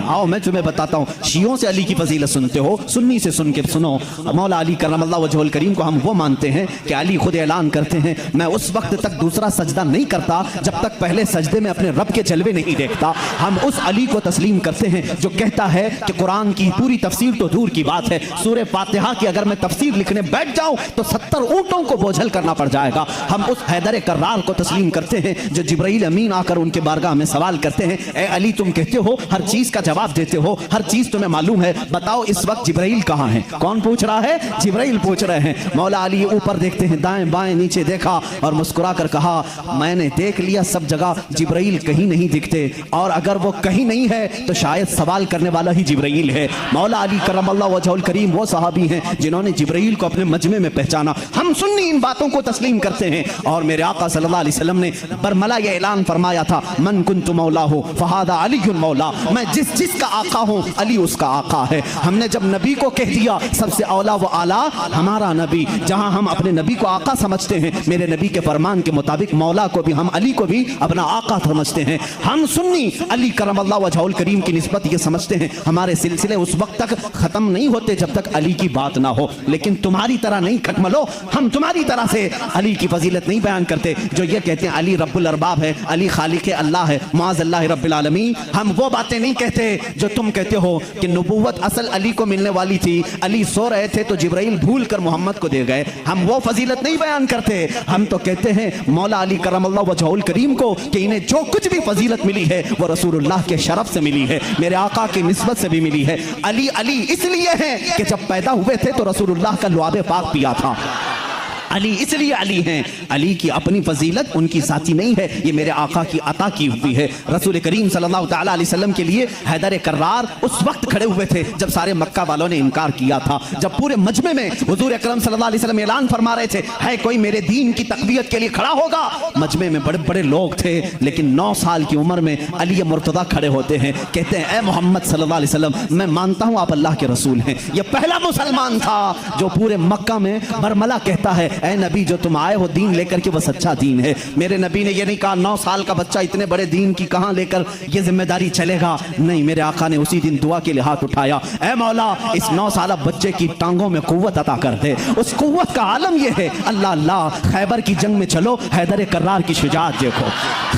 आओ मैं तुम्हें बताता हूँ। शियों से अली की फजीलत सुनते हो, सुन्नी से सुन के सुनो। मौला अली करमल्लाहु वजहुल करीम को हम वो मानते हैं कि अली खुद ऐलान करते हैं, मैं उस वक्त तक दूसरा सजदा नहीं करता जब तक पहले सजदे में अपने रब के जलवे नहीं देखता। हम उस अली को तस्लीम करते हैं जो कहता है कि कुरान की पूरी तफसीर तो दूर की बात है, सूरह फातिहा की अगर मैं तफसीर लिखने बैठ जाऊं तो 70 ऊंटों को बोझल करना पड़ जाएगा। हम उस हैदर कर्रार को तस्लीम करते हैं जो जिब्राइल अमीन आकर उनके बारगाह में सवाल करते हैं, ए अली तुम कहते हो हर चीज का जवाब देते हो, हर चीज तुम्हें मालूम है, बताओ इस वक्त जिब्राइल कहाँ है? कौन पूछ रहा है? जिब्राइल पूछ रहे हैं। मौला अली ऊपर देखते हैं, दाएं बाएं नीचे देखा और मुस्कुरा कर कहा, मैंने देख लिया सब जगह जिब्राइल कहीं नहीं दिखते, और अगर वो कहीं नहीं है तो शायद सवाल करने वाला ही जिब्राइल है। मौला अली करमल्लाहु वजहुल करीम वो सहाबी हैं जिन्होंने जिब्राइल को अपने मजमे में पहचाना। हम सुन्नी इन बातों को तस्लीम करते हैं। और मेरे आका सल्लल्लाहु अलैहि वसल्लम ने बरमला ये ऐलान फरमाया था, मन कुन्तु मौला हो फहादा अलीयुल मौला, मैं जिसका आका हूँ अली उसका आका है। हमने जब नबी को कह दिया सबसे औला व आला हमारा नबी, जहाँ हम अपने नबी को आका समझते हैं, मेरे नबी के फरमान के मुताबिक मौला को भी, हम अली को भी अपना आका समझते हैं। हम सुन्नी अली करमल्लाहु वजहुल करीम की निस्बत ये समझते हैं हमारे सिलसिले उस वक्त तक खत्म नहीं होते जब तक अली की बात ना हो। लेकिन तुम्हारी तरह नहीं खटमलो, हम तुम्हारी तरह से अली की फजीलत नहीं बयान करते जो ये कहते हैं अली रब्बुल अरबाब है, अली खालिक अल्लाह है, मुआज़ अल्लाह रब्बिल आलमीन। हम वो बातें नहीं कहते जो तुम कहते हो कि नबूवत असल अली को मिलने वाली थी, अली सो रहे थे तो जिब्राइल भूल कर मोहम्मद को दे गए। हम वो फजीलत नहीं बयान करते। हम तो कहते हैं मौला अली करमल्लाहु वजहुल करीम को कि इन्हें जो कुछ भी फजीलत मिली है वो रसूलुल्लाह के शरफ से मिली है, मेरे आका की निस्बत से भी मिली है। अली अली इसलिए है कि जब पैदा हुए थे तो रसूलुल्लाह का लुआब पाक पिया था। अली इसलिए अली हैं, अली की अपनी फजीलत उनकी साथी नहीं है, ये मेरे आका की अता की हुई है। रसूल करीम सल्लल्लाहु तआला अलैहि वसल्लम के लिए हैदर कर्रार उस वक्त खड़े हुए थे जब सारे मक्का वालों ने इनकार किया था, जब पूरे मजमे में हुजूर अकरम सल्लल्लाहु अलैहि वसल्लम ऐलान फरमा रहे थे, है कोई मेरे दीन की तकवीयत के लिए खड़ा होगा? मजमे में बड़े बड़े लोग थे, लेकिन 9 साल की उम्र में अली मुर्तदा खड़े होते हैं, कहते हैं ए मोहम्मद सल्लल्लाहु अलैहि वसल्लम, मैं मानता हूँ आप अल्लाह के रसूल हैं। यह पहला मुसलमान था जो पूरे मक्का में बरमला कहता है, ए नबी जो तुम आए हो दीन लेकर के वो सच्चा दीन है। मेरे नबी ने ये नहीं कहा 9 साल का बच्चा इतने बड़े दीन की कहां लेकर ये जिम्मेदारी चलेगा, नहीं, मेरे आका ने उसी दिन दुआ के लिए हाथ उठाया, ए मौला इस 9 साल बच्चे की टांगों में कुव्वत अता कर दे। उस कुव्वत का आलम यह है, अल्लाह अल्लाह, खैबर की जंग में चलो, हैदर कर्रार की शुजाअत देखो।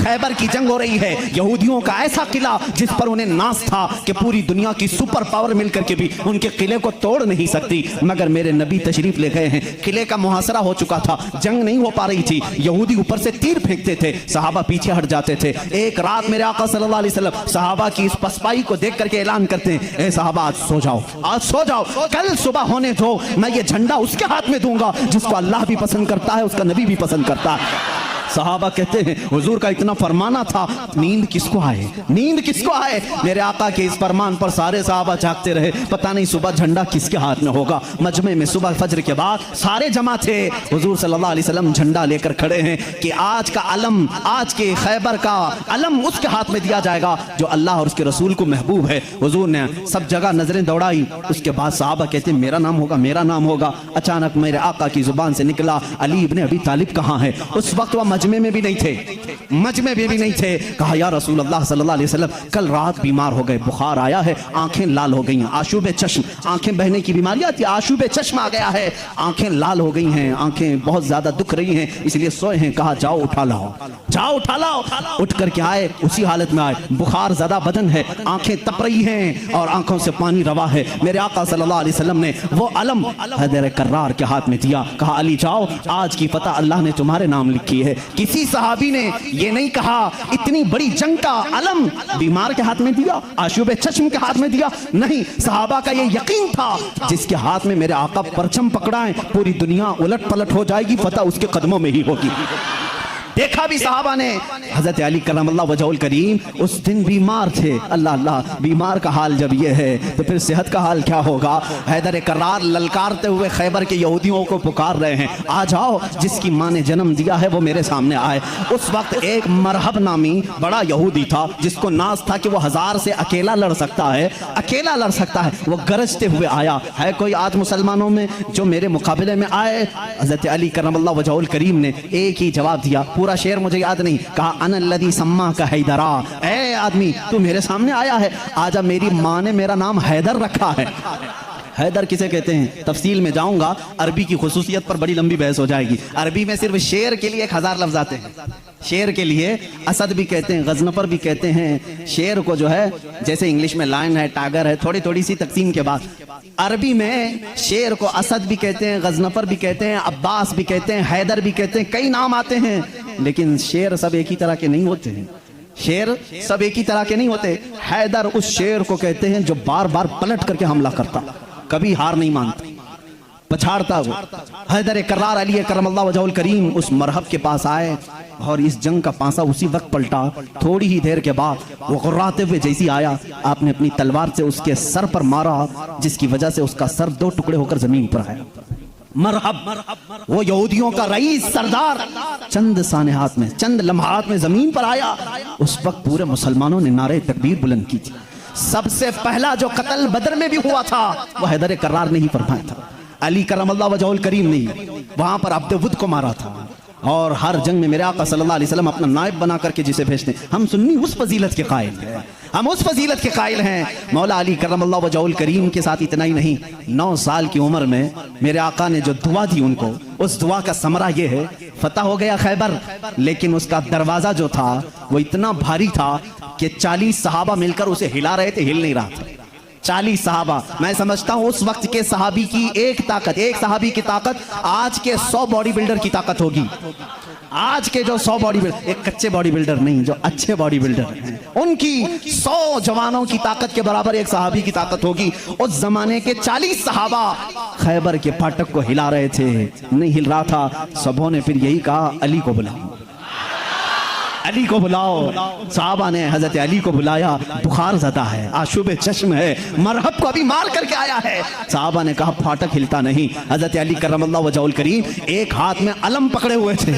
खैबर की जंग हो रही है, यहूदियों का ऐसा किला जिस पर उन्हें नाज था कि पूरी दुनिया की सुपर पावर मिलकर के भी उनके किले को तोड़ नहीं सकती, मगर मेरे नबी तशरीफ ले गए हैं, किले का मुहासरा हो चुका था, जंग नहीं हो पा रही थी, यहूदी ऊपर से तीर फेंकते थे, सहाबा पीछे हट जाते थे। एक रात मेरे आका सल्लल्लाहु अलैहि वसल्लम सहाबा की इस पसपाई को देख करके ऐलान करते हैं, ए सहाबा आज सो जाओ, आज सो जाओ, कल सुबह होने दो, मैं ये झंडा उसके हाथ में दूंगा जिसको अल्लाह भी पसंद करता है, उसका नबी भी पसंद करता है। सहाबा कहते हैं हुजूर का इतना फरमाना था, नींद किसको आए, नींद किसको आए? मेरे आका के इस फरमान पर सारे सहाबा जागते रहे, पता नहीं सुबह झंडा किसके हाथ में होगा। मजमे में सुबह फजर के बाद सारे जमा थे, हुजूर सल्लल्लाहु अलैहि वसल्लम झंडा लेकर खड़े हैं कि आज का अलम, आज के खैबर का अलम उसके हाथ में दिया जाएगा जो अल्लाह और उसके रसूल को महबूब है। हुजूर ने सब जगह नजरें दौड़ाई, उसके बाद सहाबा कहते हैं मेरा नाम होगा, मेरा नाम होगा। अचानक मेरे आका की जुबान से निकला, अली इब्ने अबी तालिब कहाँ है? उस वक्त वह मजमे में भी नहीं थे, मजमे में भी नहीं थे। कहा या रसूल अल्लाह सल्लल्लाहु अलैहि वसल्लम, कल रात बीमार हो गए, बुखार आया है, आंखें लाल हो गई हैं, आशूबे चश्म, आंखें बहने की बीमारी आती है, आशूबे चश्म आ गया है, आंखें लाल हो गई हैं, आंखें बहुत ज्यादा दुख रही हैं, इसलिए सोए हैं। कहा जाओ उठा लाओ, जाओ उठा लाओ। उठ करके आए, उसी हालत में आए, बुखार ज्यादा बदन है, आंखें तप रही हैं और आंखों से पानी रवा है। मेरे आका सल्लल्लाहु अलैहि वसल्लम ने वो अलम हैदर कर्रार के हाथ में दिया, कहा अली जाओ, आज की फतह अल्लाह ने तुम्हारे नाम लिखी है। किसी सहाबी ने ये नहीं कहा इतनी बड़ी जंग का अलम बीमार के हाथ में दिया, आशूबे चश्म के हाथ में दिया, नहीं, सहाबा का ये यकीन था जिसके हाथ में मेरे आका परचम पकड़ाएं पूरी दुनिया उलट पलट हो जाएगी, फतह उसके कदमों में ही होगी। देखा भी सहाबा ने, हजरत अली करमल्लाहु वजहुल करीम उस दिन बीमार थे। अल्लाह अल्लाह, बीमार का हाल जब ये है तो फिर सेहत का हाल क्या होगा? हैदर कर्रार ललकारते हुए खैबर के यहूदियों को पुकार रहे हैं, आ जाओ, जिसकी माँ ने जन्म दिया है वो मेरे सामने आए। उस वक्त एक मरहब नामी बड़ा यहूदी था जिसको नाज था कि वो 1000 से अकेला लड़ सकता है, अकेला लड़ सकता है। वो गरजते हुए आया, है कोई आज मुसलमानों में जो मेरे मुकाबले में आए? हजरत अली करमल्लाहु वजहुल करीम ने एक ही जवाब दिया, पूरा शेर मुझे याद नहीं, कहा अनल्लदी सम्मा का हैदरा, ए आदमी तू मेरे सामने आया है, आजा मेरी माँ ने मेरा नाम हैदर रखा है। हैदर किसे कहते हैं तफसील में जाऊंगा, अरबी की खुसूसियत पर बड़ी लंबी बहस हो जाएगी। अरबी में सिर्फ शेर के लिए 1000 लफ्ज आते हैं। शेर के लिए असद भी कहते हैं, गजनफर भी कहते हैं। शेर को जो है जैसे इंग्लिश में लायन है, टाइगर है, थोड़ी थोड़ी सी तकसीम के बाद अरबी में शेर को असद भी कहते हैं, गजनफर भी कहते हैं, अब्बास भी कहते हैं, हैदर भी कहते हैं, कई नाम आते हैं। लेकिन शेर सब एक ही तरह के नहीं होते हैं। शेर सब एक ही तरह के नहीं होते। हैदर उस शेर को कहते हैं जो बार बार पलट करके हमला करता, कभी हार नहीं मानता, पछाड़ता। वो हैदर कर्रार अली करमल्लाहु वजहुल करीम उस मरहब के पास आए और इस जंग का पांसा उसी वक्त पलटा। थोड़ी ही देर के बाद वो गुर्राते हुए जैसी आया, आपने अपनी तलवार से उसके सर पर मारा, जिसकी वजह से उसका सर 2 टुकड़े होकर जमीन पर आया। मरहब, वो यहूदियों का रईस सरदार चंद सानेहात में, चंद लम्हात में जमीन पर आया। उस वक्त पूरे मुसलमानों ने नारे तकबीर बुलंद की थी। सबसे पहला जो कत्ल बदर में भी हुआ था वो हैदर कर्रार ने ही फरमाया था। अली करमल्लाहु वजहुल करीम ने वहां पर अब्दुवुद को मारा था। और हर जंग में मेरे आका सल्लल्लाहु अलैहि वसल्लम अपना नायब बना करके जिसे भेजते हैं। हम सुन्नी उस फजीलत के कायल हैं, हम उस फजीलत के कायल हैं। मौला अली करमल्लाहु वजहुल करीम के साथ इतना ही नहीं, 9 साल की उम्र में मेरे आका ने जो दुआ दी उनको, उस दुआ का समरा ये है, फतह हो गया खैबर, लेकिन उसका दरवाजा जो था वो इतना भारी था कि 40 सहाबा मिलकर उसे हिला रहे थे, हिल नहीं रहा था। 40 सहाबा, मैं समझता हूं उस वक्त के सहाबी की एक ताकत, एक सहाबी की ताकत आज के 100 बॉडी बिल्डर की ताकत होगी। आज के जो 100 बॉडी बिल्डर, एक कच्चे बॉडी बिल्डर नहीं, जो अच्छे बॉडी बिल्डर हैं, उनकी 100 जवानों की ताकत के बराबर एक सहाबी की ताकत होगी। उस जमाने के 40 सहाबा खैबर के फाटक को हिला रहे थे, नहीं हिल रहा था। सबों ने फिर यही कहा, अली को बुलाओ, अली को बुलाओ। साहबा ने हजरत अली को बुलाया। बुखार ज़दा है, आशुबे चश्म है, मरहब को अभी मार करके आया है। साहबा ने कहा फाटक हिलता नहीं। हजरत अली करमल्लाहु वजहुल करीम एक हाथ में अलम पकड़े हुए थे,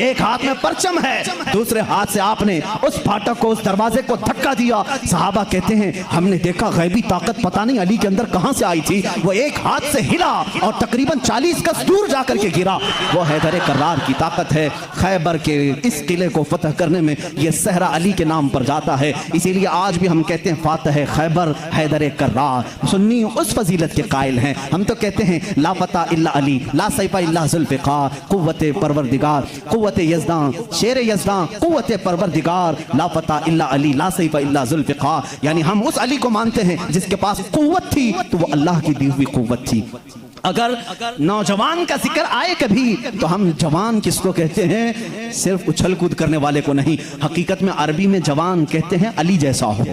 एक हाथ में परचम है, दूसरे हाथ से आपने उस फाटक को, उस दरवाजे को धक्का दिया। साहबा कहते हैं हमने देखा गैबी ताकत पता नहीं अली के अंदर कहां से आई थी, वो एक हाथ से हिला और तकरीबन 40 गज दूर जाकर के गिरा। वो हैदर कर्रार की ताकत है। खैबर के इस किले को फतह करने में यह सहरा अली के नाम पर जाता है। इसीलिए आज भी हम कहते हैं फातह खैबर हैदर कर्रार। सुन्नी उस फजीलत के कायल हैं। हम तो कहते हैं ला फता इल्ला अली, ला सैफा इल्ला जुल्फ़िकार, कुव्वते परवरदिगार, कुव्वते यज़दां, शेर यज़दां, कुव्वते परवरदिगार, ला फता इल्ला अली, ला सैफा इल्ला जुल्फ़िकार। यानी हम उस अली को मानते हैं जिसके पास कुव्वत थी तो वो अल्लाह की दी हुई कुव्वत थी। अगर नौजवान का जिक्र आए कभी तो हम जवान किसको कहते हैं? सिर्फ उछल कूद करने वाले को नहीं। हकीकत में अरबी में जवान कहते हैं अली जैसा हो।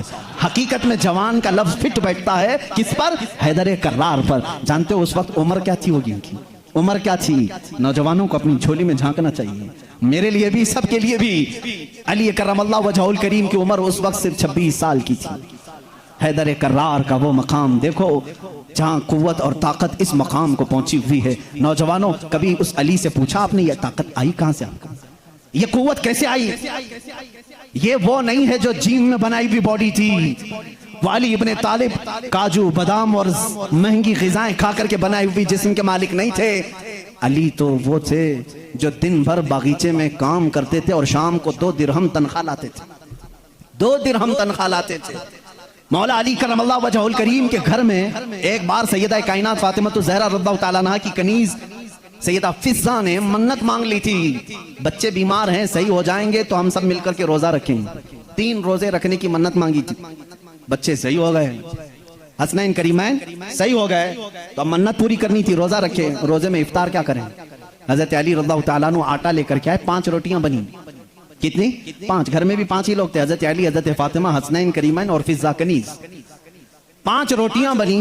हकीकत में जवान का लफ्ज फिट बैठता है किस पर? हैदर कर्रार पर। जानते हो उस वक्त उम्र क्या थी होगी उनकी? उम्र क्या थी? नौजवानों को अपनी झोली में झांकना चाहिए, मेरे लिए भी, सबके लिए भी। अली करमल्लाहु वजहुल करीम की उम्र उस वक्त सिर्फ 26 साल की थी। हैदर कर्रार का वो मकाम देखो जहां कुव्वत और ताकत इस मकाम को पहुंची हुई है। नौजवानों, कभी उस अली से पूछा आपने ये ताकत आई कहां से आपको? ये कुव्वत कैसे आई? ये वो नहीं है जो जिम में बनाई हुई बॉडी थी। वाली इब्ने तालिब काजू बादाम और महंगी ग़िज़ाएं खा करके बनाई हुई जिस्म के मालिक नहीं थे। अली तो वो थे जो दिन भर बागीचे में काम करते थे और शाम को 2 दिरहम तनख्वाह लाते थे। 2 दिरहम तनख्वाह लाते थे। मौला अली करमल्लाहु वजहुल करीम के घर में एक बार सैयदा कायनात फातिमा ज़हरा रज़ियल्लाहु ताला अन्हा की कनीज सैयदा फिज़्ज़ा ने मन्नत मांग ली थी, बच्चे बीमार हैं, सही हो जाएंगे तो हम सब मिलकर के रोजा रखेंगे। 3 रोजे रखने की मन्नत मांगी थी, बच्चे सही हो गए, हसनैन करीमैन सही हो गए, तो अब मन्नत पूरी करनी थी, रोजा रखे। रोजे में इफ्तार क्या करें? हजरत अली रज़ियल्लाहु ताला अन्हु आटा लेकर के आए, 5 रोटियां बनी। कितनी? 5। घर में भी 5 ही लोग थे, हजरत अली, हजरत फातिमा, हसनैन करीमैन और फिज़्ज़ा कनीज। 5 रोटियां बनी,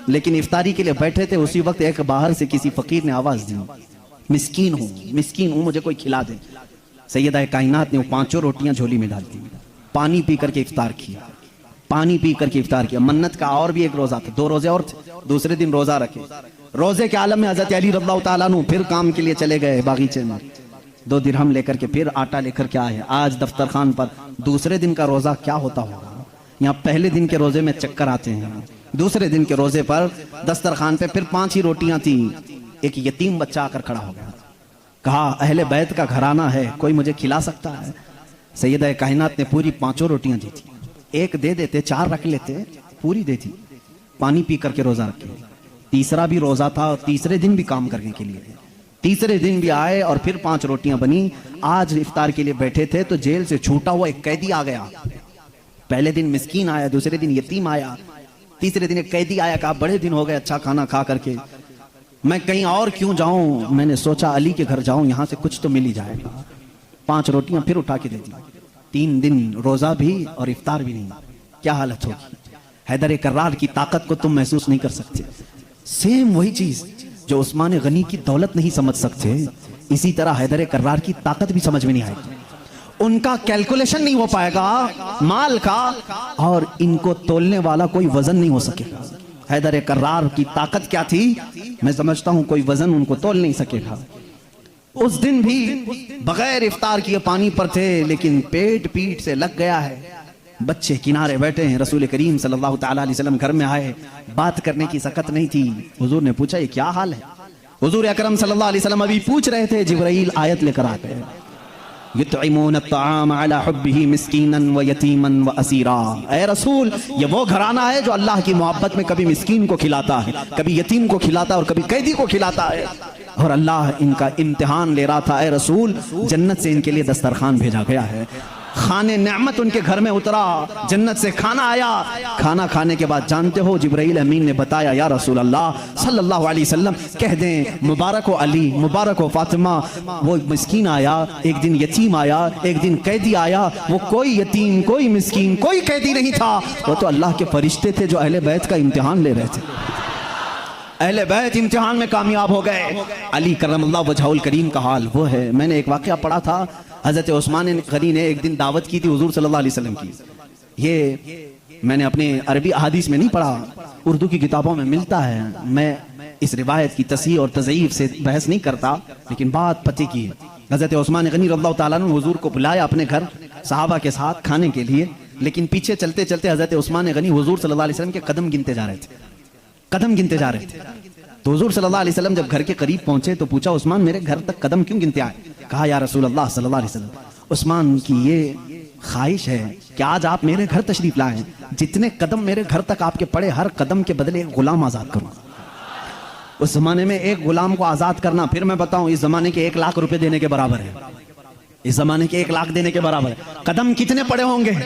लेकिन इफ्तारी के लिए बैठे थे। उसी वक्त एक बाहर से किसी फकीर ने आवाज दी, मिस्कीन हूं, मुझे कोई खिला दे। सैयदा कायनात ने 5 रोटियां झोली में डाल दी, पानी पी करके इफ्तार किया, पानी पी करके इफ्तार किया। मन्नत का और भी एक रोजा था, 2 रोजे और थे, दूसरे दिन रोजा रखे। रोजे के आलम में हजरत अली रज़ियल्लाहु ताला अन्हु फिर काम के लिए चले गए बागीचे में, 2 दिरहम लेकर के फिर आटा लेकर के आए। आज दफ्तर खान पर दूसरे दिन का रोजा क्या होता होगा? यहाँ पहले दिन के रोजे में चक्कर आते हैं, दूसरे दिन के रोजे पर दस्तरखान पे फिर 5 ही रोटियां थी। एक यतीम बच्चा आकर खड़ा हो गया, कहा अहले बैत का घराना है, कोई मुझे खिला सकता है? सैयदा कायनात ने पूरी 5 रोटियां दी थी, एक दे देते, 4 रख लेते, पूरी दे दी, पानी पी करके रोजा रखे। तीसरा भी रोजा था और तीसरे दिन भी काम करने के लिए, तीसरे दिन भी आए और फिर 5 रोटियां बनी। आज इफ्तार के लिए बैठे थे तो जेल से छूटा हुआ एक कैदी आ गया। पहले दिन मिस्कीन आया, दूसरे दिन यतीम आया, तीसरे दिन एक कैदी आया, कहा बड़े दिन हो गए अच्छा खाना खा करके, मैं कहीं और क्यों जाऊं, मैंने सोचा अली के घर जाऊं, यहां से कुछ तो मिल ही जाएगा। 5 रोटियां फिर उठा के दे दी। 3 दिन रोजा भी और इफ्तार भी नहीं। क्या हालत होगी? हैदर कर्रार की ताकत को तुम महसूस नहीं कर सकते। सेम वही चीज जो उस्मान गनी की दौलत नहीं समझ सकते, इसी तरह हैदर कर्रार की ताकत भी समझ में नहीं आएगी। उनका कैलकुलेशन नहीं हो पाएगा माल का, और इनको तोलने वाला कोई वजन नहीं हो सकेगा। हैदर कर्रार की ताकत क्या थी मैं समझता हूं, कोई वजन उनको तोल नहीं सकेगा। उस दिन भी बगैर इफ्तार किए पानी पर थे, लेकिन पेट पीठ से लग गया है। बच्चे किनारे बैठे हैं, रसूल करीम सल्लल्लाहु तआला अलैहि वसल्लम घर में आए, बात करने की सकत नहीं थी। हुजूर ने पूछा ये क्या हाल है? हुजूर अकरम सल्लल्लाहु अलैहि वसल्लम अभी पूछ रहे थे, जिब्राइल आयत लेकर आ गए, युतइमून अत्ताम अला हुब्बिही मिस्कीनन व यतीमन व असीरा। ऐ रसूल, ये वो घराना है जो अल्लाह की मोहब्बत में कभी मिस्कीन को खिलाता है, कभी यतीम को खिलाता है और कभी कैदी को खिलाता है। और अल्लाह इनका इम्तिहान ले रहा था। ऐ रसूल, जन्नत से इनके लिए दस्तरखान भेजा गया है, खाने नेमत उनके घर में उतरा, जन्नत से खाना आया। खाना खाने के बाद जानते हो जिब्राइल अमीन ने बताया, या रसूल अल्लाह सल्लल्लाहु अलैहि वसल्लम कह दें मुबारक हो अली, मुबारक हो फातिमा, वो मिस्कीन आया एक दिन, यतीम आया एक दिन, कैदी आया। वो कोई यतीम, कोई मिस्कीन, कोई कैदी नहीं था, वो तो अल्लाह के फरिश्ते थे जो अहले बैत का इम्तिहान ले रहे थे। अहले बैत इम्तिहान में कामयाब हो गए। अली करमल्लाहु वजहुल करीम का हाल वो है। मैंने एक वाकया पढ़ा था, हजरत उस्मान गनी ने एक दिन दावत की थी हुजूर सल्लल्लाहु अलैहि वसल्लम की। ये मैंने अपने अरबी अहादीस में नहीं पढ़ा, उर्दू की किताबों में मिलता है। मैं इस रिवायत की तस्हीह और तज़ईफ से बहस नहीं करता, लेकिन बात पते की है। हजरत उस्मान गनी रज़ियल्लाहु ताला अन्हु हुजूर को बुलाया अपने घर सहाबा के साथ खाने के लिए, लेकिन पीछे चलते चलते हजरत उस्मान गनी हुजूर सल्लल्लाहु अलैहि वसल्लम के कदम गिनते जा रहे थे, कदम गिनते जा रहे थे। तो हुजूर सल्लल्लाहु अलैहि वसल्लम जब घर के करीब पहुंचे तो पूछा, उस्मान मेरे घर तक कदम क्यों गिनते आए? कहा, या रसूल अल्लाह सल्लल्लाहु अलैहि वसल्लम, उस्मान की ये ख्वाहिश है कि आज आप मेरे घर तशरीफ लाएं, जितने कदम मेरे घर तक आपके पड़े, हर कदम के बदले एक गुलाम आजाद करूं। उस जमाने में एक गुलाम को आजाद करना, फिर मैं बताऊं, इस जमाने के 1 लाख रुपए देने के बराबर है। इस जमाने के 1 लाख देने के बराबर है। कदम कितने पड़े होंगे,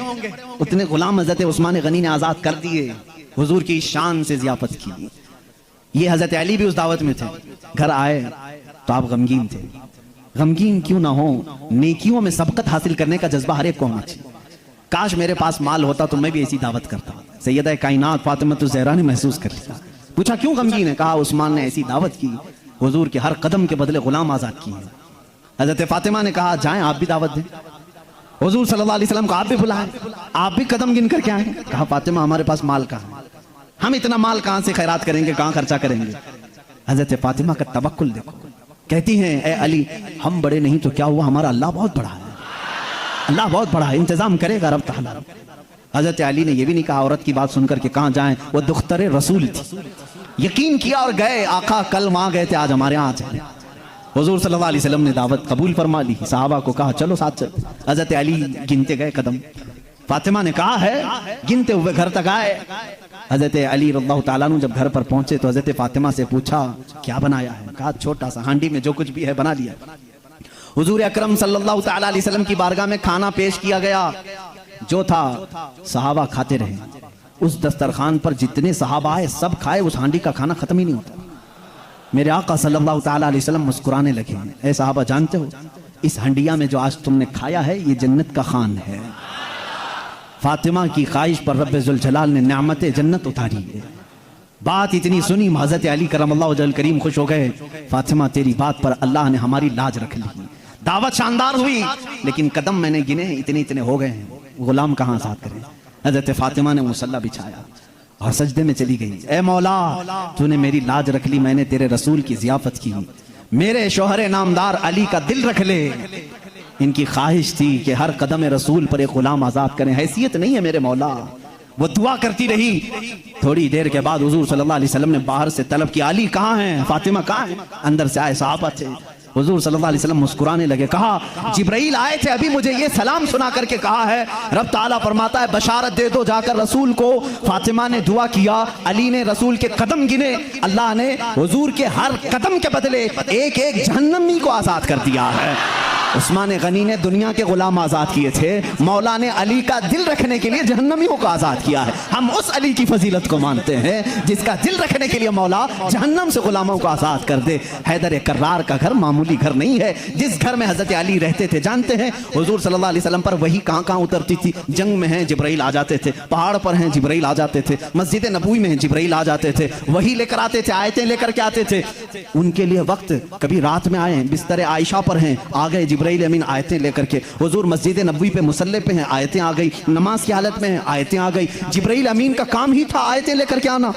उतने गुलाम हजरत उस्मान गनी ने आजाद कर दिए, हुजूर की शान से जियाफत की। ये हजरत अली भी उस दावत में थे। घर आए तो आप गमगीन थे। गमगीन क्यों ना हो, नेकियों में सबकत हासिल करने का जज्बा हर एक को होना चाहिए। काश मेरे पास माल होता तो मैं भी ऐसी दावत करता। सैयदा कायनात फातिमा ज़हरा ने महसूस कर लिया। पूछा क्यों गमगीन है? कहा, उस्मान ने ऐसी दावत की, हुजूर के हर कदम के बदले गुलाम आजाद किए। हजरत फातिमा ने कहा, जाएं आप भी दावत दें। हुजूर सल्लल्लाहु अलैहि वसल्लम को आप भी बुलाएं, आप भी कदम गिन करके आए। कहा, फातिमा हमारे पास माल कहाँ है, हम इतना माल कहां से खैरात करेंगे, कहां खर्चा करेंगे। हजरत फातिमा का तवक्कुल देखो, कहती हैं, ए अली, हम बड़े नहीं तो क्या हुआ, हमारा अल्लाह बहुत बड़ा है, अल्लाह बहुत बड़ा है, इंतजाम करेगा रब तआला। हजरत अली ने यह भी नहीं कहा औरत की बात सुनकर के कहां जाएं, वो दुख्तरे रसूल थी, यकीन किया और गए। आका कल वहां गए थे, आज हमारे यहाँ जाए। हुजूर सल्लल्लाहु अलैहि वसल्लम ने दावत कबूल फरमा ली। सहाबा को कहा चलो साथ चल। हजरत अली गिनते गए कदम। फातिमा ने कहा है, गिनते हुए घर तक आए। हजरत अली रज़ियल्लाहु ताला अन्हु जब घर पर पहुंचे तो हजरत फातिमा से पूछा, क्या बनाया है? कहा, छोटा सा हांडी में जो कुछ भी है बना लिया। हुजूर अकरम सल्लल्लाहु ताला अलैहि वसल्लम की बारगाह में खाना पेश किया गया, जो था सहाबा खाते रहे। उस दस्तरखान पर जितने सहाबा आए सब खाए, उस हांडी का खाना खत्म ही नहीं होता। मेरे आका सल्लल्लाहु ताला अलैहि वसल्लम मुस्कुराने लगे। ऐ सहाबा, जानते हो इस हंडिया में जो आज तुमने खाया है ये जन्नत का खान है। फातिमा की ख्वाहिश पर रब्बे जुल जलाल ने नेमतें जन्नत उतारी है। बात इतनी सुनी, हज़रत अली करमल्लाहु वजहुल करीम खुश हो गए। फातिमा, तेरी बात पर अल्लाह ने हमारी लाज रख ली। दावत शानदार हुई, लेकिन कदम मैंने गिने, इतने इतने हो गए हैं, गुलाम कहाँ आजाद करें। हज़रत फातिमा ने मुसल्ला बिछाया और सजदे में चली गई। ए मौला, तूने मेरी लाज रख ली, मैंने तेरे रसूल की जियाफत की। मेरे शोहरे नामदार अली का दिल रख ले। इनकी ख्वाहिश थी कि हर कदम रसूल पर एक गुलाम आजाद करें। हैसियत नहीं है मेरे मौला। वो दुआ करती रही। थोड़ी देर के बाद हुजूर सल्लल्लाहु अलैहि वसल्लम ने बाहर से तलब किया, अली कहाँ हैं, फातिमा कहाँ हैं? अंदर से आए सहाबा थे। हुजूर सल्लल्लाहु अलैहि वसल्लम मुस्कुराने लगे, कहा जिब्राइल आए थे, अभी मुझे ये सलाम सुना करके कहा है, रब ताला फरमाता है बशारत दे दो जाकर रसूल को। फातिमा ने दुआ किया, अली ने रसूल के कदम गिने, अल्लाह ने हुजूर के हर कदम के बदले एक एक जहन्नमी को आजाद कर दिया है। उस्मान गनी ने दुनिया के गुलाम आज़ाद किए थे, मौला ने अली का दिल रखने के लिए जहन्नमियों को आज़ाद किया है। हम उस अली की फजीलत को मानते हैं जिसका दिल रखने के लिए मौला जहन्नम से गुलामों को आज़ाद कर दे। हैदर कर्रार का घर मामूली घर नहीं है, जिस घर में हज़रत अली रहते थे जानते हैं हुजूर सल्लल्लाहु अलैहि वसल्लम पर वही कहाँ कहाँ उतरती थी। जंग में हैं जिब्राइल आ जाते थे, पहाड़ पर हैं जिब्राइल आ जाते थे, मस्जिद नबवी में जिब्राइल आ जाते थे, वही लेकर आते थे, आयतें लेकर के आते थे। उनके लिए वक्त कभी रात में आए, बिस्तर आयशा पर हैं, आ गए जिब्राइल अमीन आयतें लेकर के। हुजूर मस्जिद नबवी पे मुसल्ले पे हैं, आयतें आ गई, नमाज की हालत में हैं, आयतें आ गई। जिब्राइल अमीन का काम ही था आयतें लेकर के आना,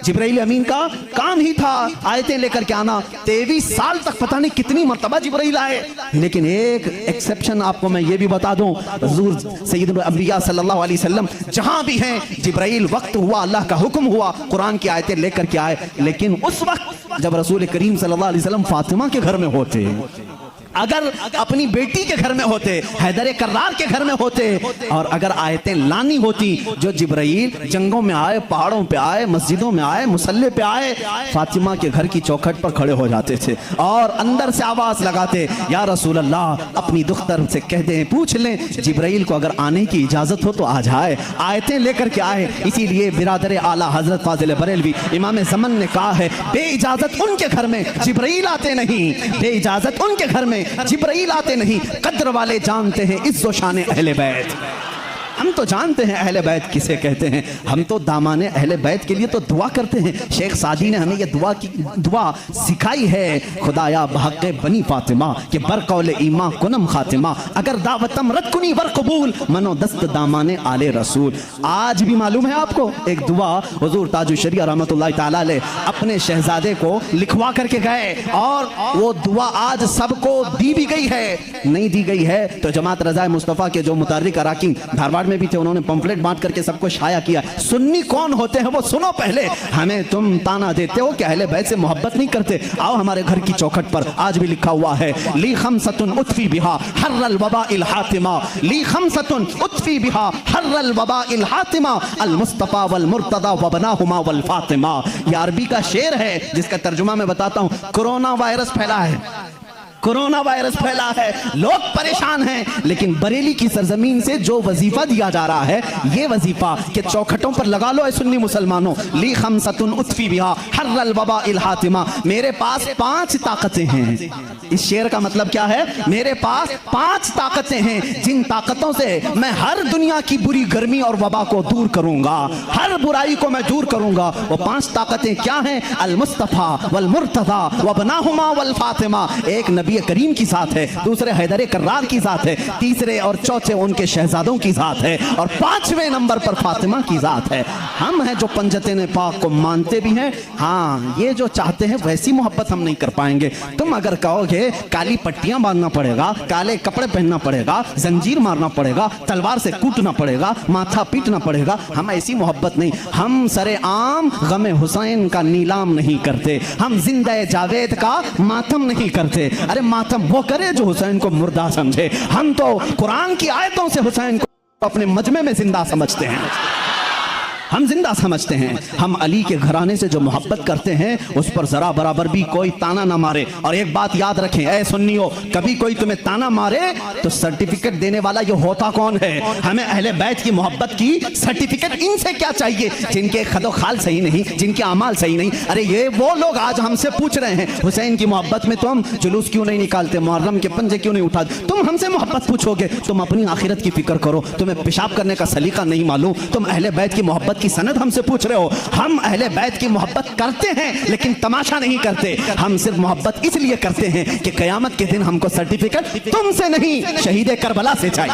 जिब्राइल अमीन का काम ही था आयतें लेकर के आना। 23 साल तक पता नहीं कितनी मर्तबा जिब्राइल आए, लेकिन एक एक्सेप्शन आपको मैं ये भी बता दूं, हुजूर सैयदुल अंबिया सल्लल्लाहु अलैहि वसल्लम जहां भी हैं जिब्राइल वक्त हुआ, अल्लाह का हुक्म हुआ, कुरान की आयतें लेकर के आए। लेकिन उस वक्त जब रसूल करीम सल्लल्लाहु अलैहि वसल्लम फातिमा के घर में होते, अगर अपनी बेटी के घर में होते, हैदर कर्रार के घर में होते, और अगर आयतें लानी होती, जो जिब्राइल जंगों में आए, पहाड़ों पे आए, मस्जिदों में आए, मुसल्ले पे आए, फातिमा के घर की चौखट पर खड़े हो जाते थे और अंदर से आवाज लगाते, या रसूल अल्लाह अपनी दुख्तर से कह दें, पूछ लें जिब्राइल को अगर आने की इजाजत हो तो आ जाए, आयतें लेकर के आए। इसीलिए बिरादर आला हजरत फाजिल बरेलवी इमाम ज़मन ने कहा है, बेइजाजत उनके घर में जिब्राइल आते नहीं, बेइजाजत उनके घर में जिब्राइल आते नहीं। कद्र वाले जानते हैं इज्जो शान अहले बैत। हम तो जानते हैं अहले बैत किसे कहते हैं, हम तो दामाने अहले बैत के लिए तो दुआ करते हैं। शेख सादी ने हमें ये दुआ सिखाई है, खुदाया बहक़ बनी फातिमा के बरकौल ईमा कुनम खातिमा, अगर दावतम रतकुनी वर कबूल मनो दस्त दामाने आले रसूल। आज भी मालूम है आपको एक दुआ हुजूर ताजुश शरिया रहमतुल्लाह ताला अलैह अपने शहजादे को लिखवा करके गए, और वो दुआ आज सबको दी भी गई है, नहीं दी गई है तो जमात रज़ाए मुस्तफ़ा के जो मुतर्रिक अराकीन धारवाड़ में भी थे, उन्होंने पंफलेट बांट करके सबको शाया किया। सुन्नी कौन होते हैं वो सुनो पहले। हमें तुम ताना देते हो कि अहले बैत से मोहब्बत नहीं करते, आओ हमारे घर की चौखट पर आज भी लिखा हुआ है, ली खमसतुन उतफी बिहा हर्रल वबाइल हातिमा, ली खमसतुन उतफी बिहा हर्रल वबाइल हातिमा, अल मुस्तफा वल मुर्तदा व बनाहुमा वल फातिमा। ये अरबी का शेर है जिसका तर्जुमा मैं बताता हूँ। कोरोना वायरस फैला है, कोरोना वायरस फैला है, लोग परेशान हैं, लेकिन बरेली की सरजमीन से जो वजीफा दिया जा रहा है, ये वजीफा के चौखटों पर लगा लो ऐ सुन्नी मुसलमानों, ली खमसतुन उतफी बिहा हर्रल वबाइल हातिमा, मेरे पास 5 ताकतें हैं। इस शेर का मतलब क्या है? मेरे पास 5 ताकतें हैं, जिन ताकतों से मैं हर दुनिया की बुरी गर्मी और वबा को दूर करूंगा, हर बुराई को मैं दूर करूंगा। वो 5 ताकतें क्या हैं? अल मुस्तफा वल मुर्तदा व बनाहुमा वल फातिमा, एक नबी करीम की साथ है, दूसरे हैदर कर्रार की साथ है, तीसरे और चौथे उनके शहजादों की साथ है, और 5वें नंबर पर फातिमा की जात है। हम हैं जो पंजतन पाक को मानते भी हैं, हाँ ये जो चाहते हैं वैसी मोहब्बत हम नहीं कर पाएंगे। तुम अगर कहोगे काली पट्टियां बांधना पड़ेगा, काले कपड़े पहनना पड़ेगा, जंजीर मारना पड़ेगा, तलवार से कूटना पड़ेगा, माथा पीटना पड़ेगा, हम ऐसी मोहब्बत नहीं। हम सरे आम गमे हुसैन का नीलाम नहीं करते, हम जिंदा जावेद का मातम नहीं करते। अरे मातम वो करे जो हुसैन को मुर्दा समझे, हम तो कुरान की आयतों से हुसैन को अपने मजमे में जिंदा समझते हैं, हम जिंदा समझते हैं। हम अली के घराने से जो मोहब्बत करते हैं उस पर जरा बराबर भी कोई ताना ना मारे। और एक बात याद रखें ऐ सुन्नियों, कभी कोई तुम्हें ताना मारे तो सर्टिफिकेट देने वाला ये होता कौन है? हमें अहले बैत की मोहब्बत की सर्टिफिकेट इनसे क्या चाहिए जिनके खदो खाल सही नहीं, जिनके अमाल सही नहीं। अरे ये वो लोग आज हमसे पूछ रहे हैं हुसैन की मोहब्बत में तुम जुलूस क्यों नहीं निकालते, मुहर्रम के पंजे क्यों नहीं उठाते? तुम हमसे मोहब्बत पूछोगे, तुम अपनी आखिरत की फिक्र करो, तुम्हें पेशाब करने का सलीका नहीं मालूम, तुम अहले बैत की मोहब्बत की सनद हमसे पूछ रहे हो। हम अहले बैत की मोहब्बत करते हैं लेकिन तमाशा नहीं करते, हम सिर्फ मोहब्बत इसलिए करते हैं कि कयामत के दिन हमको सर्टिफिकेट तुमसे नहीं शहीद करबला से चाहिए।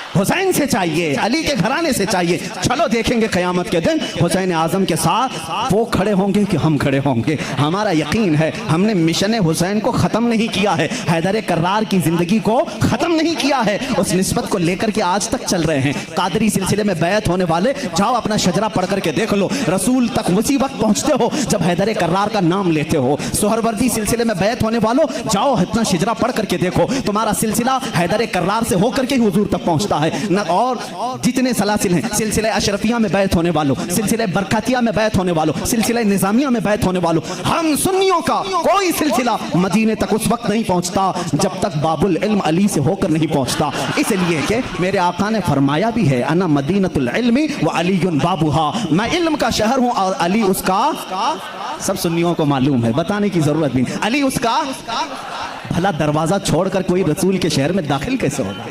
हुसैन से चाहिए, अली के घराने से चाहिए। चलो देखेंगे क़यामत के दिन हुसैन आज़म के साथ वो खड़े होंगे कि हम खड़े होंगे। हमारा यकीन है हमने मिशन हुसैन को ख़त्म नहीं किया है, हैदर कर्रार की ज़िंदगी को ख़त्म नहीं किया है, उस निस्बत को लेकर के आज तक चल रहे हैं। कादरी सिलसिले में बैत होने वाले जाओ अपना शजरा पढ़ करके देख लो, रसूल तक उसी वक्त पहुँचते हो जब हैदर कर्रार का नाम लेते हो। सोहरवर्दी सिलसिले में बैत होने वालों जाओ अपना शजरा पढ़ करके देखो, तुम्हारा सिलसिला हैदर कर्रार से होकर के हुजूर तक पहुँचता है न। और जितने सलासिल हैं, सिलसिले अशरफिया में बैत होने वालों, सिलसिले बरकतिया में बैत होने वालों, सिलसिले निजामिया में बैत होने वालों, हम सुन्नियों का कोई सिलसिला मदीने तक उस वक्त नहीं पहुंचता जब तक बाबुल इल्म अली से होकर नहीं पहुंचता। इसलिए कि मेरे आका ने फरमाया भी है, अना मदीनतुल इल्मी व अलीयुन बाबुहा, मैं इल्म का शहर हूं और अली उसका। सब सुन्नियों को मालूम है, बताने की जरूरत नहीं, अली उसका। भला दरवाजा छोड़कर कोई रसूल के शहर में दाखिल कैसे होगा?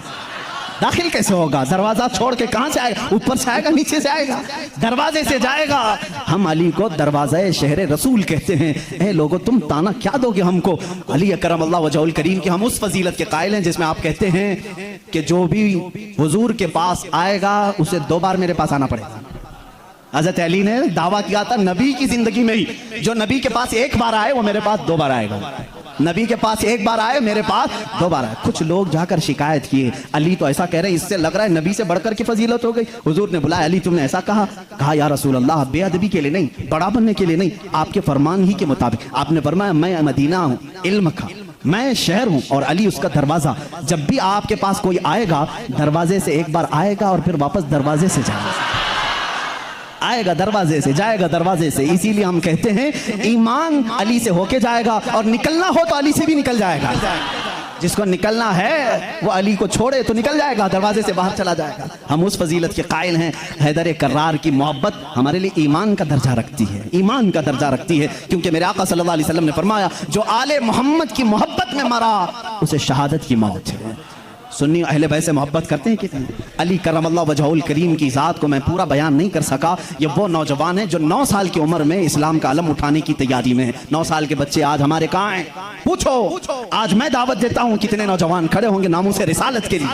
दाखिल कैसे होगा? दरवाजा छोड़ के कहां से आएगा? ऊपर से आएगा, नीचे से आएगा? दरवाजे से जाएगा। हम अली को दरवाज़ा शहर रसूल कहते हैं। ए लोगों, तुम ताना क्या दोगे हमको? अली अकरम अल्लाह वजहुल करीम की हम उस फजीलत के कायल हैं जिसमें आप कहते हैं कि जो भी हुजूर के पास आएगा उसे 2 बार मेरे पास आना पड़ेगा। हज़रत अली ने दावा किया था नबी की जिंदगी में ही, जो नबी के पास 1 बार आए वो मेरे पास 2 बार आएगा। नबी के पास 1 बार आए, मेरे पास 2 बार आए। कुछ लोग जाकर शिकायत किए, अली तो ऐसा कह रहे हैं, इससे लग रहा है नबी से बढ़कर की फजीलत हो गई। हुजूर ने बुलाया, अली तुमने ऐसा कहा? कहा या रसूल अल्लाह, बेअदबी के लिए नहीं, बड़ा बनने के लिए नहीं, आपके फरमान ही के मुताबिक। आपने फरमाया मैं मदीना हूँ इल्म का, मैं शहर हूँ और अली उसका दरवाजा। जब भी आपके पास कोई आएगा दरवाजे से 1 बार आएगा और फिर वापस दरवाजे से जाएगा, आएगा दरवाजे से, जाएगा दरवाजे से। इसीलिए हम कहते हैं ईमान अली से होके जाएगा और निकलना हो तो अली से भी निकल जाएगा। जिसको निकलना है वो अली को छोड़े तो निकल जाएगा, दरवाजे से बाहर चला जाएगा। हम उस फजीलत के कायल हैं। हैदर कर्रार की मोहब्बत हमारे लिए ईमान का दर्जा रखती है, ईमान का दर्जा रखती है, क्योंकि मेरे आका सल्लल्लाहु अलैहि वसल्लम ने फरमाया जो आले मोहम्मद की मोहब्बत में मरा उसे शहादत की मौत है। सुन्नी अहले बैत से मोहब्बत करते हैं कितने? अली करमल्लाहु वजहुल करीम की ज़ात को मैं पूरा बयान नहीं कर सका। ये वो नौजवान है जो 9 साल की उम्र में इस्लाम का अलम उठाने की तैयारी में है। 9 साल के बच्चे आज हमारे कहाँ हैं? पूछो। आज मैं दावत देता हूँ, कितने नौजवान खड़े होंगे नामूस रिसालत के लिए,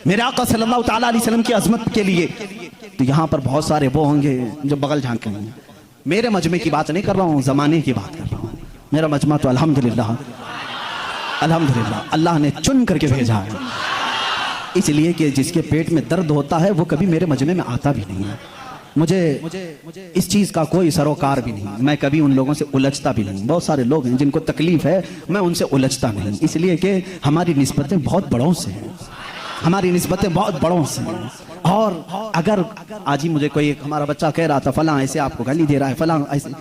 मेरे आका सल्लल्लाहु तआला अलैहि वसल्लम की अज़मत के लिए। तो यहाँ पर बहुत सारे वो होंगे जो बगल झांकेंगे। मेरे मजमे की बात नहीं कर रहा हूँ, ज़माने की बात कर रहा हूँ। मेरा मजमा तो अल्हम्दुलिल्लाह अल्लाह ने चुन करके भेजा है, इसलिए कि जिसके पेट में दर्द होता है वो कभी मेरे मजमे में आता भी नहीं है। मुझे इस चीज़ का कोई सरोकार भी नहीं, मैं कभी उन लोगों से उलझता भी नहीं। बहुत सारे लोग हैं जिनको तकलीफ है, मैं उनसे उलझता नहीं, इसलिए कि हमारी निस्बतें बहुत बड़ों से हैं, हमारी निस्बतें बहुत बड़ों से हैं। और अगर आज ही मुझे कोई हमारा बच्चा कह रहा था फलां ऐसे आपको गाली दे रहा है, फलां ऐसे,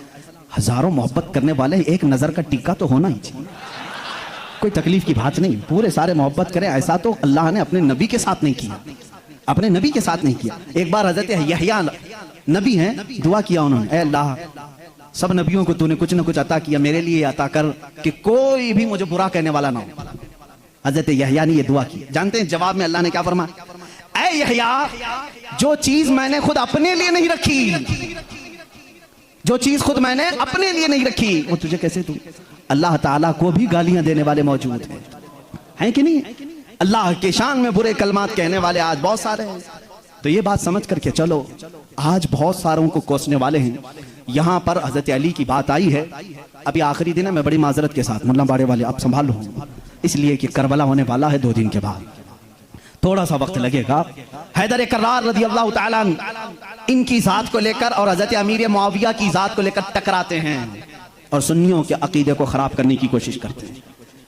हजारों मोहब्बत करने वाले एक नज़र का टीका तो होना ही चाहिए। कोई तकलीफ की बात नहीं, पूरे सारे मोहब्बत करें। ऐसा तो अल्लाह ने अपने नबी के साथ नहीं किया, अपने नबी के साथ नहीं किया। एक बार हजरत यहया नबी हैं, दुआ किया उन्होंने, ऐ अल्लाह सब नबियों को तूने कुछ न कुछ अता किया, मेरे लिए अता कर कि कोई भी मुझे बुरा कहने वाला ना हो। हजरत यहया ने ये दुआ की। जानते हैं जवाब में अल्लाह ने क्या फरमाया? ऐ यहया, जो चीज मैंने खुद अपने लिए नहीं रखी, जो चीज खुद मैंने अपने लिए नहीं रखी वो तुझे कैसे दूं? अल्लाह ताला को भी गालियां देने वाले मौजूद हैं कि नहीं? अल्लाह के शान में बुरे कलमात कहने वाले आज बहुत सारे हैं। तो ये बात समझ करके चलो, आज बहुत सारों को कोसने वाले हैं। यहाँ पर हजरत अली की बात आई है, अभी आखिरी दिन है, मैं बड़ी माजरत के साथ मुल्ला बाड़े वाले आप संभाल लो, इसलिए कि करबला होने वाला है 2 दिन के बाद, थोड़ा सा वक्त लगेगा। हैदर कर्रार रज़ी अल्लाह ताला इनकी ज़ात को लेकर और हजरत अमीर मुआविया की ज़ात को लेकर टकराते हैं और सुन्नियों के अकीदे को ख़राब करने की कोशिश करते हैं,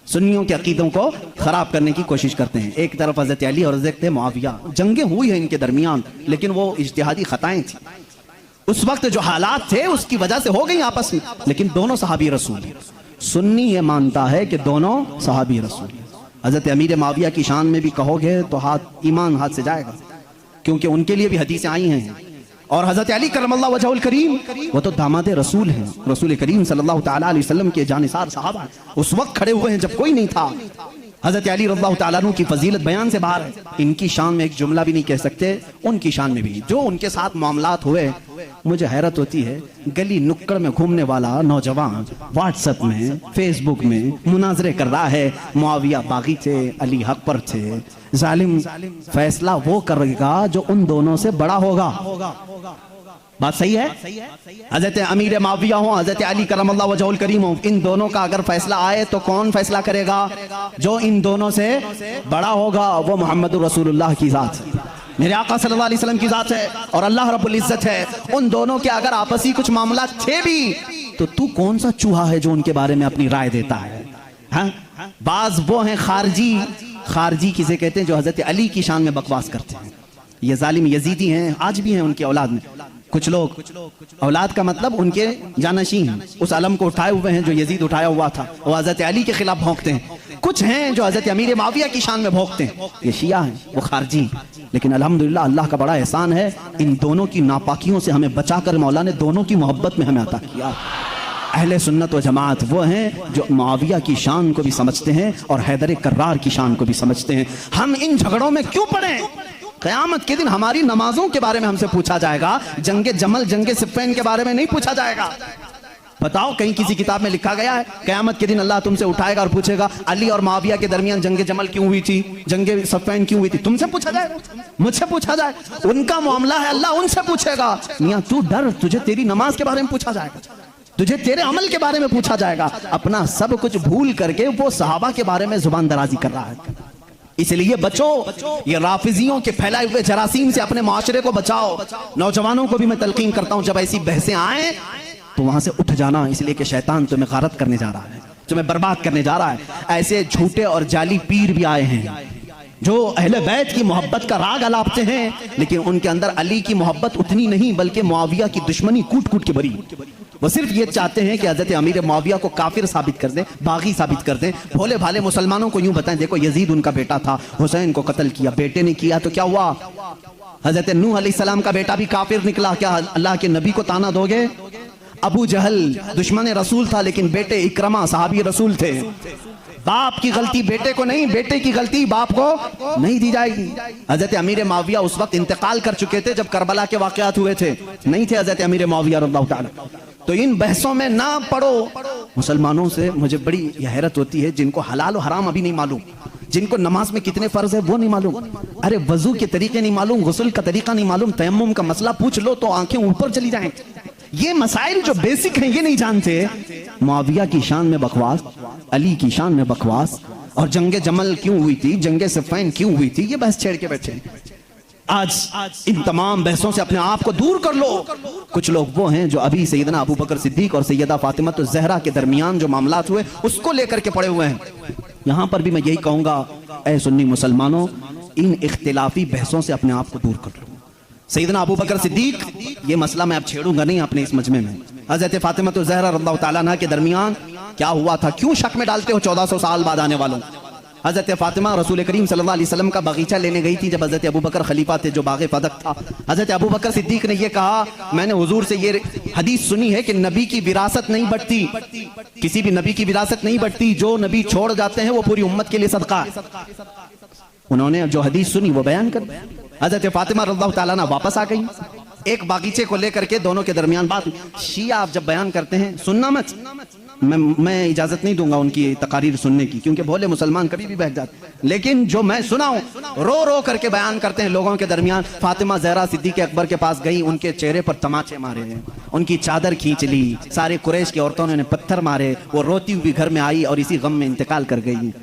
सुन्नियों के अकीदों को ख़राब करने की कोशिश करते हैं। एक तरफ हजरत अली और हजरत मुआविया, जंगें हुई हैं इनके दरमियान, लेकिन वो इज्तिहादी ख़ताएँ थी। उस वक्त जो हालात थे उसकी वजह से हो गई आपस में, लेकिन दोनों सहाबी रसूल। सुन्नी ये मानता है कि दोनों सहाबी रसूल। हजरत अमीर मुआविया की शान में भी कहोगे तो ईमान हाथ से जाएगा, क्योंकि उनके लिए भी हदीसें आई हैं। और हजरत अली करमल्लाहु वजहुल करीम वो तो दामाद रसूल हैं, रसूल करीम सल्लल्लाहु तआला अलैहि वसल्लम के जानिसार साहबा उस वक्त खड़े हुए हैं जब कोई नहीं था। हजरत अली रज़ियल्लाहु तआला अन्हु की फजीलत बयान से बाहर है। इनकी शान में एक जुमला भी नहीं कह सकते, उनकी शान में भी जो उनके साथ मामलात हुए मुझे हैरत होती है, गली नुक्कड़ में घूमने वाला नौजवान व्हाट्सएप में, फेसबुक में मुनाजरे कर रहा है, मुआविया बागी थे, अली हक पर थे। जालिम फैसला वो करेगा जो उन दोनों से बड़ा होगा। बात सही है? हजरत अमीर मुआविया हो, हजरत अली करमल्लाहु वजहुल करीम हो, इन दोनों का अगर फैसला आए तो कौन फैसला करेगा? जो इन दोनों से बड़ा होगा, वो मोहम्मद रसूलुल्लाह की जात है, मेरे आका सल्लल्लाहु अलैहि वसल्लम की जात है और अल्लाह रब्बुल इज्जत है। उन दोनों के अगर आपसी कुछ मामला थे भी तो तू कौन सा चूहा है जो उनके बारे में अपनी राय देता है? हाँ? बाज वो हैं खारजी किसे कहते हैं, जो हजरत अली की शान में बकवास करते हैं। ये जालिम यजीदी हैं, आज भी हैं उनकी औलाद में कुछ लोग, औलाद का मतलब उनके जानशीन, उस अलम को उठाए हुए हैं जो यजीद उठाया हुआ था, वो हजरत अली के खिलाफ भौंकते हैं। कुछ हैं जो हजरत अमीर मुआविया की शान में भौंकते हैं, ये शिया हैं, वो खारजी। लेकिन अल्हम्दुलिल्लाह अल्लाह का बड़ा एहसान है, इन दोनों की नापाकियों से हमें बचाकर मौला ने दोनों की मोहब्बत में हमें अता किया। अहले सुन्नत व जमात वो हैं जो मुआविया की शान को भी समझते हैं और हैदर कर्रार की शान को भी समझते हैं। हम इन झगड़ों में क्यों पड़े? क़यामत के दिन हमारी नमाजों के बारे में हमसे पूछा जाएगा, जंगे जमल जंगे सिफ़्फ़ीन के बारे में नहीं पूछा जाएगा। बताओ, कहीं किसी किताब में लिखा गया है क़यामत के दिन अल्लाह तुमसे उठाएगा और पूछेगा अली और मुआविया के दरमियान जंगे जमल क्यों हुई थी, जंगे सिफ़्फ़ीन क्यों हुई थी? तुमसे पूछा जाएगा, मुझसे पूछा जाए, उनका मामला है, अल्लाह उनसे पूछेगा। मियां तू डर, तुझे तेरी नमाज के बारे में पूछा जाएगा, तुझे तेरे अमल के बारे में पूछा जाएगा। अपना सब कुछ भूल करके वो सहाबा के बारे में जुबान दराजी कर रहा है। इसलिए बचो, ये राफिजियों के फैलाए हुए जरासीम से अपने माशरे को बचाओ। नौजवानों को भी मैं तलकीन करता हूं, जब ऐसी बहसें आए तो वहां से उठ जाना, इसलिए कि शैतान तुम्हें गारत करने जा रहा है, तुम्हें बर्बाद करने जा रहा है। ऐसे झूठे और जाली पीर भी आए हैं जो अहले बैत की मोहब्बत का राग अलापते हैं, लेकिन उनके अंदर अली की मोहब्बत उतनी नहीं, बल्कि मुआविया की दुश्मनी कूट कूट के भरी। वो सिर्फ ये चाहते हैं कि हजरत अमीर मुआविया को काफिर साबित कर दें, बागी साबित कर दें। भोले भाले मुसलमानों को यूं बताएं, देखो यजीद उनका बेटा था, हुसैन को कत्ल किया, बेटे ने किया तो क्या हुआ? हजरत नूह अलैहिस्सलाम का बेटा भी काफिर निकला, क्या अल्लाह के नबी को ताना दोगे? अबू जहल दुश्मन रसूल था, लेकिन बेटे इकरमा सहाबी रसूल थे। बाप की गलती बेटे को नहीं, बेटे की गलती बाप को नहीं दी जाएगी। हजरत अमीर मुआविया उस वक्त इंतकाल कर चुके थे जब करबला के वाकयात हुए थे, नहीं थे हजरत अमीर मुआविया रज़ियल्लाहु ताला। तो इन बहसों में ना पड़ो। मुसलमानों से मुझे बड़ी हैरत होती है, जिनको हलाल और हराम अभी नहीं मालूम, जिनको नमाज में कितने फर्ज है वो नहीं मालूम, अरे वजू के तरीके नहीं मालूम, गुस्ल का तरीका नहीं मालूम, तयम्मुम का मसला पूछ लो तो आंखें ऊपर चली जाएं। ये मसाइल जो बेसिक हैं ये नहीं जानते। मुआविया की शान में बकवास, अली की शान में बकवास, और जंगे जमल क्यों हुई थी, जंगे सिफ़्फ़ीन क्यों हुई थी, ये बहस छेड़ के बैठे। आज इन तमाम बहसों से अपने आप को दूर कर लो। कुछ लोग वो हैं जो अभी सैयदना अबू बकर सिद्दीक और सैयदा फातिमा तो ज़हरा के दरमियान जो मामलात हुए उसको लेकर के पड़े हुए हैं। यहां पर भी मैं यही कहूंगा, ऐ सुन्नी मुसलमानों, इन इख्तिलाफी बहसों से अपने आप को दूर कर लो। सैयदना अबू बकर सिद्दीक, ये मसला मैं अब छेड़ूंगा नहीं अपने इस मजमे में। हज़रत फातिमा तो ज़हरा रज़ियल्लाहु ताला अन्हा के दरमियान क्या हुआ था, क्यों शक में डालते हो 1400 साल बाद आने वालों? हज़रत फातिमा रसूल करीम सल्लल्लाहु अलैहि वसल्लम का बगीचा लेने गई थी जब हज़रत अबू बकर खलीफा थे, जो बाग़े फदक था। हज़रत अबू बकर सिद्दीक ने यह कहा, मैंने हुजूर से ये हदीस सुनी है कि नबी की विरासत नहीं बढ़ती, किसी भी नबी की विरासत नहीं बढ़ती, जो नबी छोड़ जाते हैं वो पूरी उम्मत के लिए सदका है। उन्होंने जो हदीस सुनी वो बयान कर, हज़रत फातिमा रज़ियल्लाहु ताला अन्हा वापस आ गई। एक बागीचे को लेकर के दोनों के दरमियान बात। शिया आप जब बयान करते हैं, सुनना मत, मैं इजाजत नहीं दूंगा उनकी तकारीर सुनने की, क्योंकि भोले मुसलमान कभी भी बैठ जाते, लेकिन जो मैं सुनाऊं रो रो करके बयान करते हैं लोगों के दरमियान। फातिमा ज़हरा सिद्दीक़ अकबर के पास गई, उनके चेहरे पर तमाचे मारे, उनकी चादर खींच ली, सारे कुरैश की औरतों ने पत्थर मारे, वो रोती हुई घर में आई और इसी गम में इंतकाल कर गई।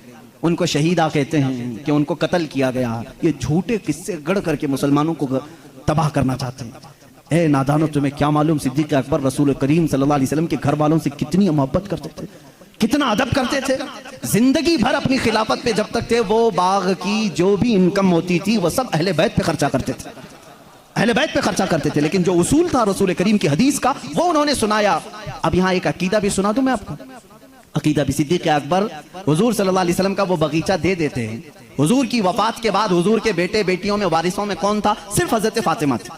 उनको शहीदा कहते हैं कि उनको कत्ल किया गया। ये झूठे किस्से गढ़ करके मुसलमानों को तबाह करना चाहते हैं। ए नादानो, तुम्हें क्या मालूम सिद्दीक़ अकबर रसूल करीम सल्लल्लाहु अलैहि वसल्लम के घर वालों से कितनी मोहब्बत करते थे, कितना अदब करते थे। जिंदगी भर अपनी खिलाफत पे जब तक थे, वो बाग की जो भी इनकम होती थी वो सब अहले बैत पे खर्चा करते थे, अहले बैत पे खर्चा करते थे। लेकिन जो उसूल था रसूल करीम की हदीस का, वो उन्होंने सुनाया। अब यहाँ एक अकीदा भी सुना दूं मैं आपको, अकीदा भी। सिद्दीक़ अकबर हुजूर सल्लल्लाहु अलैहि वसल्लम का वो बगीचा दे देते हैं। हुजूर की वफात के बाद हुजूर के बेटे बेटियों में वारिसों में कौन था? सिर्फ हजरत फातिमा थी।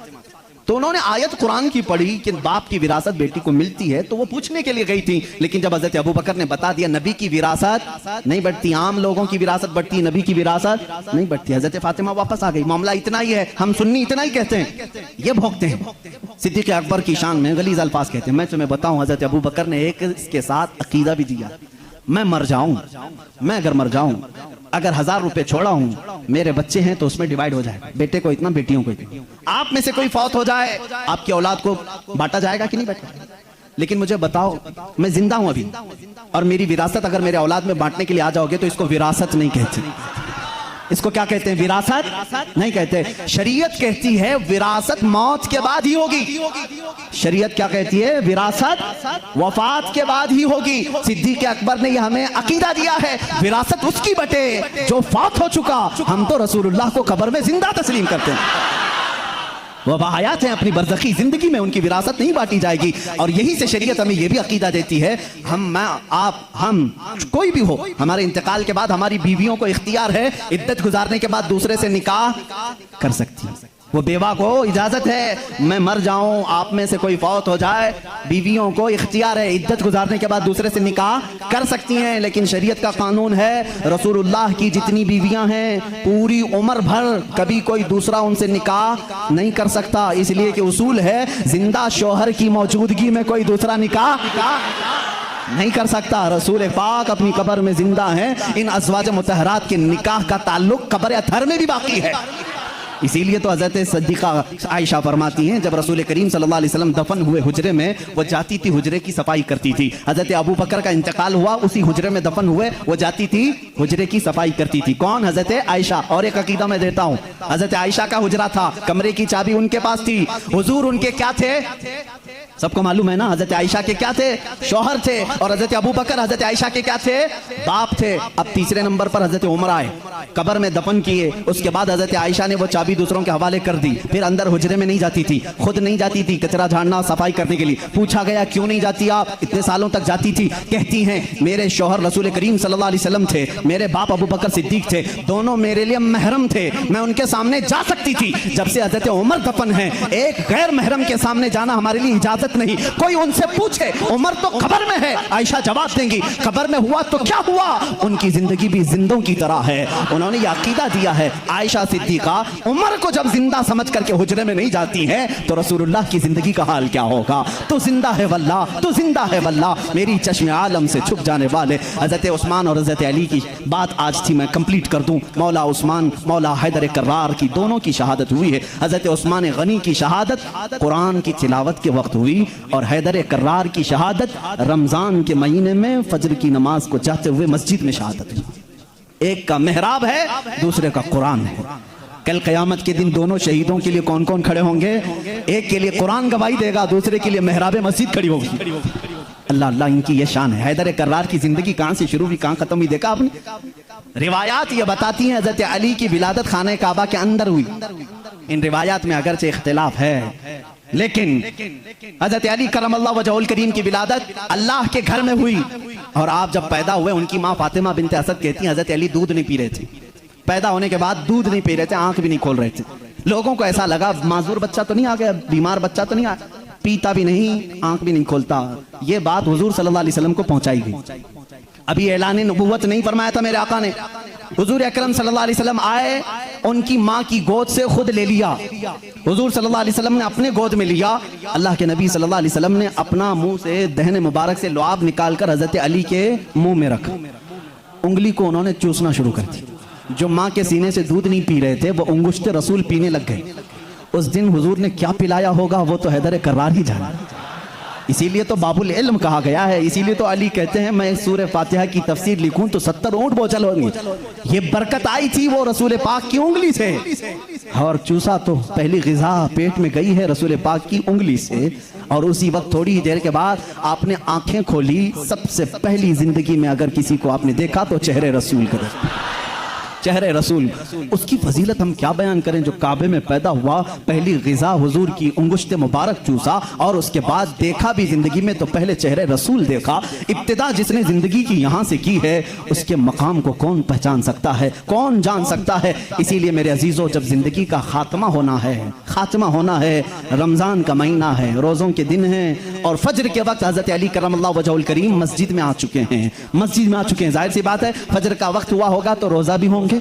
तो उन्होंने आयत कुरान की पढ़ी कि बाप की विरासत बेटी को मिलती है, तो वो पूछने के लिए गई थी। लेकिन जब हजरत अबू बकर ने बता दिया नबी की विरासत नहीं बढ़ती, आम लोगों की विरासत बढ़ती, नबी की विरासत नहीं बढ़ती, हजरत फातिमा वापस आ गई। मामला इतना ही है, हम सुन्नी इतना ही कहते हैं, ये भोगते हैं। सिद्दीक़ अकबर की शान में गलीज़ अल्फाज कहते हैं। मैं तुम्हें बताऊं, हजरत अबू बकर ने एक इसके साथ अकीदा भी दिया, मैं मर जाऊं, मैं अगर मर जाऊं, अगर 1000 रुपए छोड़ा हूं, मेरे बच्चे हैं तो उसमें डिवाइड हो जाएगा, बेटे को इतना, बेटियों को इतना। आप में से कोई फौत हो जाए, आपकी औलाद को बांटा जाएगा कि नहीं बांटा? लेकिन मुझे बताओ, मैं जिंदा हूं अभी, और मेरी विरासत अगर मेरे औलाद में बांटने के लिए आ जाओगे तो इसको विरासत नहीं कहते, इसको क्या कहते हैं? विरासत नहीं कहते। शरीयत कहती है विरासत मौत के बाद ही होगी। शरीयत क्या कहती है? विरासत वफात के बाद ही होगी। सिद्दीक़ अकबर ने हमें अकीदा दिया है, विरासत उसकी बटे जो फात हो चुका। हम तो रसूलुल्लाह को कब्र में जिंदा तस्लीम करते हैं, वह बाहयात हैं, अपनी बरज़खी जिंदगी में उनकी विरासत नहीं बांटी जाएगी। और यही से शरीयत हमें यह भी अकीदा देती है, हम, मैं, आप, हम, कोई भी हो, हमारे इंतकाल के बाद हमारी बीवियों को इख्तियार है इद्दत गुजारने के बाद दूसरे से निकाह कर सकती है। वो बेवा को इजाजत है, मैं मर जाऊं, आप में से कोई फौत हो जाए, बीवियों को इख्तियार है इद्दत गुजारने के बाद दूसरे से निकाह कर सकती हैं। लेकिन शरीयत का कानून है, रसूलुल्लाह की जितनी बीवियां हैं पूरी उम्र भर कभी कोई दूसरा उनसे निकाह नहीं कर सकता, इसलिए कि उसूल है जिंदा शौहर की मौजूदगी में कोई दूसरा निकाह नहीं कर सकता। रसूल पाक अपनी कब्र में जिंदा हैं, इन अज़वाज मुतहरात के निकाह का ताल्लुक कब्र अथर में भी बाकी है। इसीलिए तो हज़रत सिद्दीक़ा आयशा फरमाती हैं, जब रसूल करीम सल्लल्लाहु अलैहि वसल्लम दफन हुए हुजरे में, वो जाती थी हुजरे की सफाई करती थी। हज़रत अबू बकर का इंतकाल हुआ, उसी हुजरे में दफन हुए, वो जाती थी हुजरे की सफाई करती थी। कौन? हज़रत आयशा। और एक अकीदा मैं देता हूँ, हज़रत आयशा का हुजरा था, कमरे की चाबी उनके पास थी। हुजूर उनके क्या थे? सबको मालूम है ना, हज़रत आयशा के क्या थे? शौहर थे। और हज़रत अबू बकर हज़रत आयशा के क्या थे? बाप थे। अब तीसरे नंबर पर हज़रत उमर आए, कब्र में दफन किए। उसके बाद हज़रत आयशा ने वो चाबी दूसरों के हवाले कर दी। फिर अंदर हुजरे में नहीं जाती थी, खुद नहीं जाती थी कचरा झाड़ना सफाई करने के लिए। पूछा गया क्यों नहीं जाती आप? इतने सालों तक जाती थी। कहती हैं मेरे शौहर रसूल करीम सल्लल्लाहु अलैहि वसल्लम थे, मेरे बाप अबू बकर सिद्दीक थे, दोनों मेरे लिए महरम थे, मैं उनके सामने जा सकती थी। जब से हज़रत उमर दफन है, एक गैर महरम के सामने जाना हमारे लिए इजाजत नहीं। कोई उनसे पूछे, उमर तो कब्र में है, आयशा जवाब देंगी कब्र में हुआ तो क्या हुआ, उनकी जिंदगी भी जिंदों की तरह है। उन्होंने यह अकीदा दिया है, आयशा सिद्दीका उमर को जब जिंदा समझ करके हुजरे में नहीं जाती है तो रसूलुल्लाह की जिंदगी का हाल क्या होगा? तो जिंदा है वल्लाह, तो जिंदा है वल्लाह। मेरी चश्मे आलम से छुप जाने वाले हज़रत उस्मान और हज़रत अली की बात आज थी, मैं कंप्लीट कर दूं। मौला उस्मान, मौला हैदर कर्रार की दोनों की शहादत हुई है। हज़रत उस्मान गनी की शहादत कुरान की तिलावत के वक्त हुई, और हैदर कर्रार की शहादत रमजान के महीने में फजर की नमाज को जाते हुए मस्जिद में शहादत हुई। एक का मेहराब है, दूसरे का कुरान है। कल क़यामत के दिन दोनों शहीदों के लिए कौन कौन खड़े होंगे? एक के लिए कुरान गवाही देगा, दूसरे के लिए मेहराब मस्जिद खड़ी होगी। अल्लाह अल्लाह, इनकी ये शान है। हैदर कर्रार की जिंदगी कहां से शुरू हुई, कहां खत्म हुई, देखा आपने? रिवायात ये बताती हैं हज़रत अली की विलादत खाने काबा के अंदर हुई। इन रिवायात में अगरचे इख्तिलाफ है, लेकिन हज़रत अली करमल्लाहु वजहुल करीम की विलादत अल्लाह के घर में हुई। और आप जब पैदा हुए, उनकी माँ फातिमा बिनते असद कहती हैं हज़रत अली दूध नहीं पी रहे थे, पैदा होने के बाद दूध नहीं पी रहे थे, आंख भी नहीं खोल रहे थे। लोगों को ऐसा लगा माजूर बच्चा तो नहीं आ गया, बीमार बच्चा तो नहीं आ, पीता भी नहीं, आंख भी नहीं खोलता। ये बात हुजूर सल्लल्लाहु अलैहि वसल्लम को पहुंचाई गई। अभी ऐलान नबुव्वत नहीं फरमाया था मेरे आका ने। हुजूर अकरम सल्लल्लाहु अलैहि वसल्लम आए, उनकी माँ की गोद से खुद ले लिया। हुजूर सल्लल्लाहु अलैहि वसल्लम ने अपने गोद में लिया। अल्लाह के नबी सल्लल्लाहु अलैहि वसल्लम ने अपना मुंह से दहन मुबारक से लुआब निकालकर हज़रत अली के मुंह में रखा, उंगली को उन्होंने चूसना शुरू कर दी। जो माँ के सीने से दूध नहीं पी रहे थे, वो उंगुश्ते रसूल पीने लग गए। उस दिन हुजूर ने क्या पिलाया होगा वो तो हैदर कर्रार ही जाना। इसीलिए तो बाबुल इल्म कहा गया है। इसीलिए तो अली कहते हैं मैं सूरह फातिहा की तफसीर लिखूं तो 70 ऊंट बोझल होंगे। ये बरकत आई थी वो रसूल पाक की उंगली से, और चूसा तो पहली ग़िज़ा पेट में गई है रसूल पाक की उंगली से। और उसी वक्त थोड़ी ही देर के बाद आपने आंखें खोली। सबसे पहली जिंदगी में अगर किसी को आपने देखा तो चेहरे रसूल का। चेहरे रसूल, उसकी फजीलत हम क्या बयान करें। जो काबे में पैदा हुआ, पहली ग़िज़ा हुजूर की उंगुश्त मुबारक चूसा और उसके बाद देखा भी जिंदगी में तो पहले चेहरे रसूल देखा। इब्तिदा जिसने जिंदगी की यहाँ से की है, उसके मकाम को कौन पहचान सकता है, कौन जान सकता है। इसीलिए मेरे अजीजों, जब जिंदगी का खात्मा होना है, खात्मा होना है, रमजान का महीना है, रोज़ों के दिन हैं और फजर के वक्त हज़रत अली करमल्लाहु वजहुल करीम मस्जिद में आ चुके हैं, मस्जिद में आ चुके हैं। जाहिर सी बात है, फजर का वक्त हुआ होगा तो रोज़ा भी होंगे,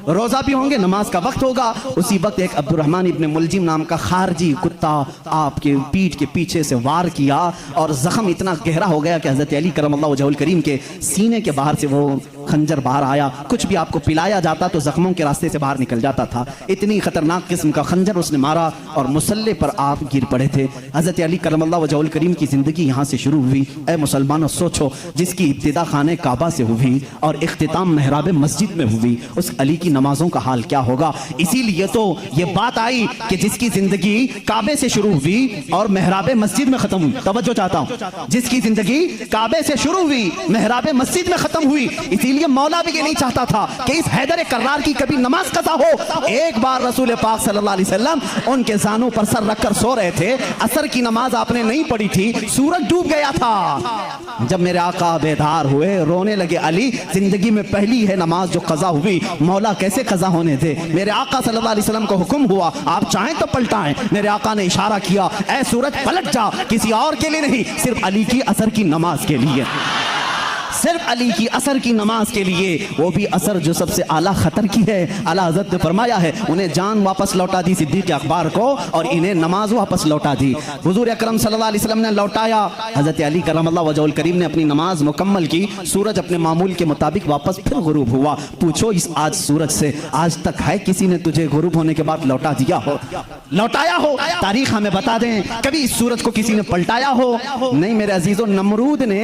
रोज़ा भी होंगे, नमाज का वक्त होगा। उसी वक्त एक अब्दुर्रहमान इब्न मुलजिम नाम का खारजी कुत्ता आपके पीठ के पीछे से वार किया और जख्म इतना गहरा हो गया कि हज़रत अली करमल्लाहु वजहुल करीम के सीने के बाहर से वो खंजर बाहर आया। कुछ भी आपको पिलाया जाता तो जख्मों के रास्ते से बाहर निकल जाता था। इतनी खतरनाक किस्म का खंजर उसने मारा और मुसल्ले पर आप गिर पड़े थे। हज़रत अली करमल्लाहु वजहुल करीम की ज़िंदगी यहाँ से शुरू हुई। ऐ मुसलमानों, सोचो, जिसकी इब्तिदा खाने काबा से हुई और इख्तिताम महराब मस्जिद में हुई, उस अली की नमाजों का हाल क्या होगा। इसीलिए तो ये बात आई कि जिसकी ज़िंदगी काबे से शुरू हुई और महराब मस्जिद में ख़त्म हुई, तवज्जो चाहता हूँ, जिसकी ज़िंदगी काबे से शुरू हुई, महराब मस्जिद में ख़त्म हुई। इसीलिए मौला भी ये नहीं चाहता था कि इस हैदर कर्रार की कभी नमाज कज़ा हो। एक बार रसूल पाक सल्लल्लाहु अलैहि वसल्लम उनके जानों पर सर रखकर सो रहे थे, असर की नमाज आपने नहीं पढ़ी थी, सूरज डूब गया था। जब मेरे आका बेदार हुए, रोने लगे, अली जिंदगी में पहली है नमाज जो कज़ा हुई, मौला कैसे कज़ा होने थे। मेरे आका सल्लल्लाहु अलैहि वसल्लम को हुक्म हुआ, आप चाहें तो पलटाएं। मेरे आका ने इशारा किया, ऐ सूरज पलट जा, किसी और के लिए नहीं, सिर्फ अली की असर की नमाज के लिए, सिर्फ अली की असर की नमाज के लिए। वो भी असर जो सबसे आला खतर की है। आला हज़रत ने फरमाया है, उन्हें जान वापस लौटा दी सिद्दीक़ अकबर को और इन्हें नमाज वापस लौटा दी। हुज़ूर अकरम सल्लल्लाहु अलैहि वसल्लम ने लौटाया, हज़रत अली करमल्लाहु वजहुल करीम ने अपनी नमाज मुकम्मल की, सूरज अपने मामूल के मुताबिक वापस फिर गुरूब हुआ। पूछो इस आज सूरज से, आज तक है किसी ने तुझे गुरूब होने के बाद लौटा दिया हो, लौटाया हो? तारीख हमें बता दें, कभी इस सूरज को किसी ने पलटाया हो? नहीं मेरे अजीजों, नमरूद ने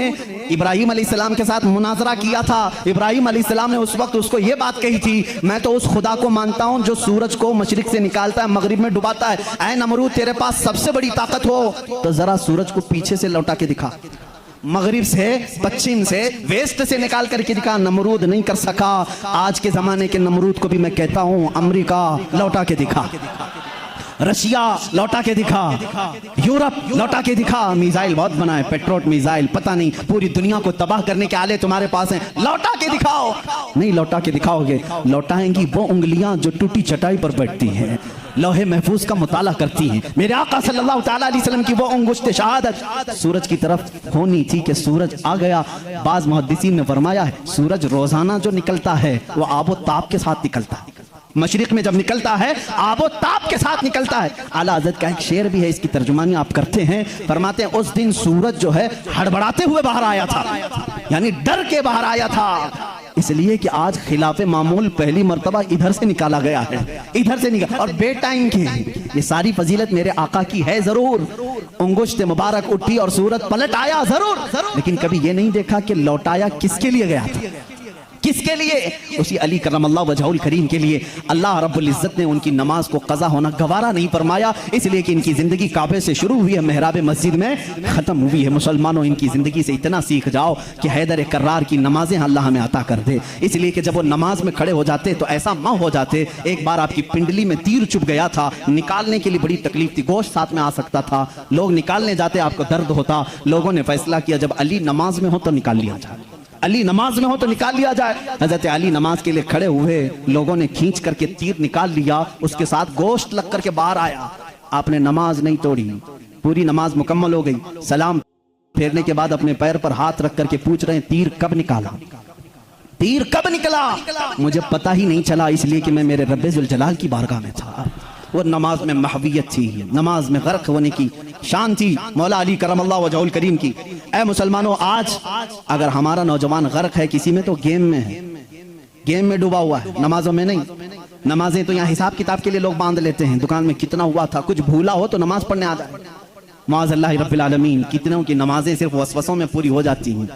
इब्राहिम अलैहिस्सलाम के साथ मुनाजरा किया था। इब्राहिम अलैहिस्सलाम ने उस वक्त उसको ये बात कही थी, मैं तो उस खुदा को मानता हूं जो सूरज को मशरिक से निकालता है, मगरिब में डुबाता है। ऐ नमरूद, तेरे पास सबसे बड़ी ताकत हो तो जरा सूरज को पीछे से लौटा के दिखा, मगरिब से, पश्चिम से, वेस्ट से निकाल करके दिखा। नमरूद नहीं कर सका। आज के जमाने के नमरूद को भी मैं कहता हूं, अमेरिका लौटा के दिखा, रशिया लौटा के दिखा, यूरोप लौटा के दिखा। मिसाइल बहुत बनाए, पेट्रोट मिसाइल, पता नहीं पूरी दुनिया को तबाह करने के आले तुम्हारे पास हैं, लौटा के दिखाओ। नहीं लौटा के दिखाओगे, लौटाएंगी वो उंगलियां जो टूटी चटाई पर बैठती हैं, लौहे महफूज का मुताला करती हैं। मेरे आका सल्लल्लाहु ताला अलैहि वसल्लम की वो अंगुश्त शहादत सूरज की तरफ होनी थी कि सूरज आ गया। बाज़ मुहद्दिसीन ने फरमाया है, सूरज रोजाना जो निकलता है वो आबो ताप के साथ निकलता है। मशरिक में जब निकलता है आबो ताप के साथ निकलता है। आला हज़रत का एक शेर भी है, इसकी तर्जुमानी आप करते हैं, फरमाते हैं उस दिन सूरज जो है हड़बड़ाते हुए बाहर आया था, यानी डर के बाहर आया था, इसलिए कि आज खिलाफे मामूल पहली मर्तबा इधर से निकाला गया है, इधर से निकाला और बे टाइम की। ये सारी फजीलत मेरे आका की है जरूर। उंगुश्त मुबारक उठी और सूरज पलट आया जरूर, लेकिन कभी ये नहीं देखा कि लौटाया किसके लिए गया था, किसके लिए? उसी अली करमल्लाहु वजहुल करीम के लिए। अल्लाह रब्बुल इज्जत ने उनकी नमाज को कज़ा होना गवारा नहीं फरमाया, इसलिए कि इनकी ज़िंदगी काबे से शुरू हुई है, महराब मस्जिद में ख़त्म हुई है। मुसलमानों, इनकी ज़िंदगी से इतना सीख जाओ कि हैदर कर्रार की नमाजें अल्लाह हमें अता कर दे। इसलिए कि जब वो नमाज में खड़े हो जाते तो ऐसा माँ हो जाते। एक बार आपकी पिंडली में तीर चुभ गया था, निकालने के लिए बड़ी तकलीफ थी, गोश्त साथ में आ सकता था, लोग निकालने जाते, आपको दर्द होता। लोगों ने फैसला किया जब अली नमाज में हो तो निकाल लिया जाए, अली नमाज में हो तो निकाल लिया जाए। हजरत अली नमाज के लिए खड़े हुए, लोगों ने खींच करके तीर निकाल लिया, उसके साथ गोश्त लग करके बाहर आया। आपने नमाज नहीं तोड़ी, पूरी नमाज मुकम्मल हो गई। सलाम फेरने के बाद अपने पैर पर हाथ रख करके पूछ रहे हैं, तीर कब निकाला, तीर कब निकला? मुझे पता ही नहीं चला, इसलिए कि मैं मेरे रब्बे जुल जलाल की बारगाह में था। वो नमाज में महवियत थी, नमाज में गर्क होने की शान थी मौला अली करमल्लाहु वजहुल करीम की। ऐ मुसलमानों, आज अगर हमारा नौजवान गर्क है किसी में तो गेम में है, गेम में डूबा हुआ है, नमाजों में नहीं। नमाजें तो यहाँ हिसाब किताब के लिए लोग बांध लेते हैं, दुकान में कितना हुआ था, कुछ भूला हो तो नमाज पढ़ने आ जाए। माअज़ल्लाहि रब्बिल आलमीन, कितनों की नमाजें सिर्फ वसवसों में पूरी हो जाती हैं।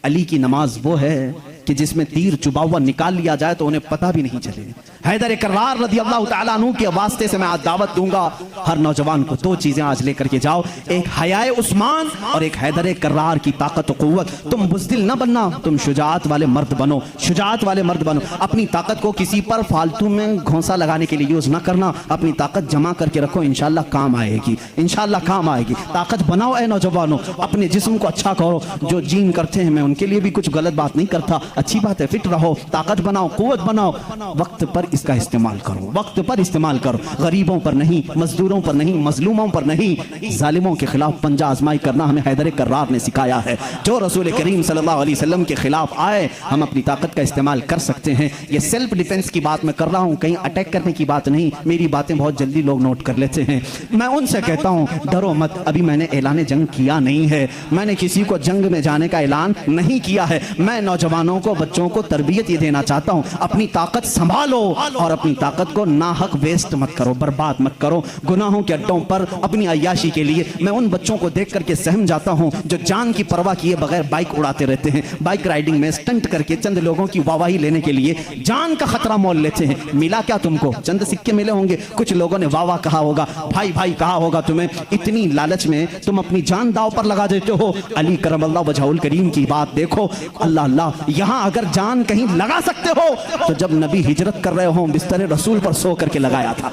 अली की नमाज वो है कि जिसमें तीर चुबा हुआ निकाल लिया जाए तो उन्हें पता भी नहीं चले। हैदर कर्रार रज़ी अल्लाह ताला अन्हु के वास्ते से मैं आज दावत दूंगा हर नौजवान को, दो चीजें आज लेकर के जाओ, एक हयाए उस्मान और एक हैदर कर्रार की ताकत और कुव्वत। तुम बुज़दिल न बनना, तुम शुजाअत वाले मर्द बनो, शुजाअत वाले मर्द बनो। अपनी ताकत को किसी पर फालतू में घोंसा लगाने के लिए यूज ना करना, अपनी ताकत जमा करके रखो, इंशाल्लाह काम आएगी, इंशाल्लाह काम आएगी। ताकत बनाओ ए नौजवानों, अपने जिस्म को अच्छा करो। जो जिम करते हैं, मैं उनके लिए भी कुछ गलत बात नहीं करता, अच्छी बात है, फिट रहो, ताकत बनाओ, कुव्वत बनाओ। वक्त पर इसका इस्तेमाल करो, वक्त पर इस्तेमाल करो, गरीबों पर नहीं, मजदूरों पर नहीं, मजलूमों पर नहीं, जालिमों के खिलाफ पंजा आजमाई करना हमें हैदर कर्रार ने सिखाया है। जो रसूल करीम सल्लल्लाहु अलैहि वसल्लम के खिलाफ आए, हम अपनी ताकत का इस्तेमाल कर सकते हैं। ये सेल्फ डिफेंस की बात मैं कर रहा हूँ, कहीं अटैक करने की बात नहीं। मेरी बातें बहुत जल्दी लोग नोट कर लेते हैं। मैं उनसे कहता हूँ डरो मत, अभी मैंने ऐलान जंग किया नहीं है, मैंने किसी को जंग में जाने का ऐलान नहीं किया है। मैं नौजवानों को, बच्चों को तरबियत ये देना चाहता हूँ, अपनी ताकत संभालो और अपनी ताकत को नाहक वेस्ट मत करो, बर्बाद मत करो गुनाहों के अड्डों पर अपनी अय्याशी के लिए। मैं उन बच्चों को देख करके सहम जाता हूँ जो जान की परवाह किए बगैर बाइक उड़ाते रहते हैं, बाइक राइडिंग में स्टंट करके चंद लोगों की वाहवाही लेने के लिए जान का खतरा मोल लेते हैं। मिला क्या तुमको? चंद सिक्के मिले होंगे, कुछ लोगों ने वाह वाह कहा होगा, भाई भाई कहा होगा तुम्हें। इतनी लालच में तुम अपनी जान दाव पर लगा देते हो। अली करमल्लाहु वजहुल करीम की बात देखो, अल्लाह अल्लाह, यहां अगर जान कहीं लगा सकते हो तो जब नबी हिजरत कर रहे हो बिस्तर रसूल पर सो करके लगाया था।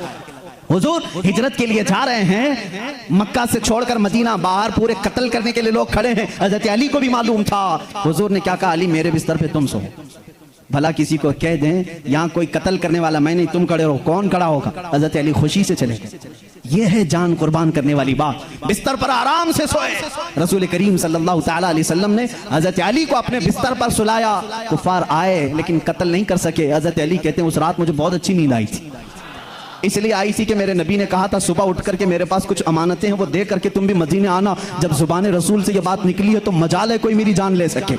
हुजूर हिजरत के लिए जा रहे हैं, मक्का से छोड़कर मदीना, बाहर पूरे कत्ल करने के लिए लोग खड़े हैं। हजरत अली को भी मालूम था। हुजूर ने क्या कहा? अली मेरे बिस्तर पे तुम सो। भला किसी को कह दें यहाँ कोई कत्ल करने वाला मैं नहीं, तुम खड़े हो, कौन खड़ा होगा? हजरत अली खुशी से चले गए। ये है जान कुर्बान करने वाली बात। बिस्तर पर आराम से सोए। रसूल करीम सल्लल्लाहु ताला अलैहि वसल्लम ने हजरत अली को अपने बिस्तर पर सुलाया। कुफार आए लेकिन कत्ल नहीं कर सके। हजरत अली कहते हैं उस रात मुझे बहुत अच्छी नींद आई थी, इसलिए आई थी कि मेरे नबी ने कहा था सुबह उठ करके मेरे पास कुछ अमानतें हैं वो दे करके तुम भी मदीने आना। जब जुबान रसूल से ये बात निकली है तो मजाल है कोई मेरी जान ले सके।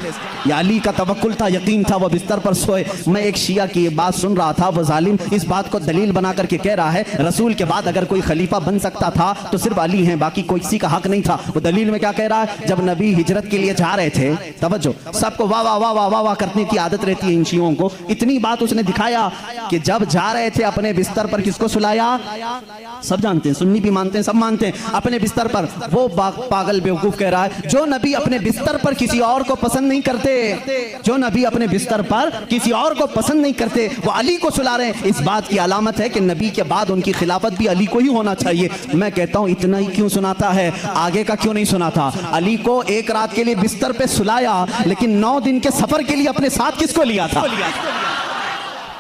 या अली का तवक्कुल था, यकीन था, वो बिस्तर पर सोए। मैं एक शिया की बात सुन रहा था, वो जालिम इस बात को दलील बना करके कह रहा है रसूल के बाद अगर कोई खलीफा बन सकता था तो सिर्फ अली है, बाकी कोई किसी का हक नहीं था। वो दलील में क्या कह रहा है? जब नबी हिजरत के लिए जा रहे थे, तवज्जो, सबको वाह वाह वाह वाह वाह वाह करने की आदत रहती है इन शियों को। इतनी बात उसने दिखाया कि जब जा रहे थे अपने बिस्तर पर किसको सुलाया? सब जानते हैं, सुन्नी भी मानते हैं, सब मानते हैं, अपने बिस्तर पर। वो पागल बेवकूफ कह रहा है जो नबी अपने बिस्तर पर किसी और को पसंद नहीं करते, जो नबी अपने बिस्तर पर किसी और को पसंद नहीं करते, वो अली को सुला रहे हैं। इस बात की अलामत है कि नबी के बाद उनकी खिलाफत भी अली को ही होना चाहिए। मैं कहता हूं इतना ही क्यों सुनाता है, आगे का क्यों नहीं सुनाता? अली को एक रात के लिए बिस्तर पे सुलाया, लेकिन 9 दिन के सफर के लिए अपने साथ किसको लिया था?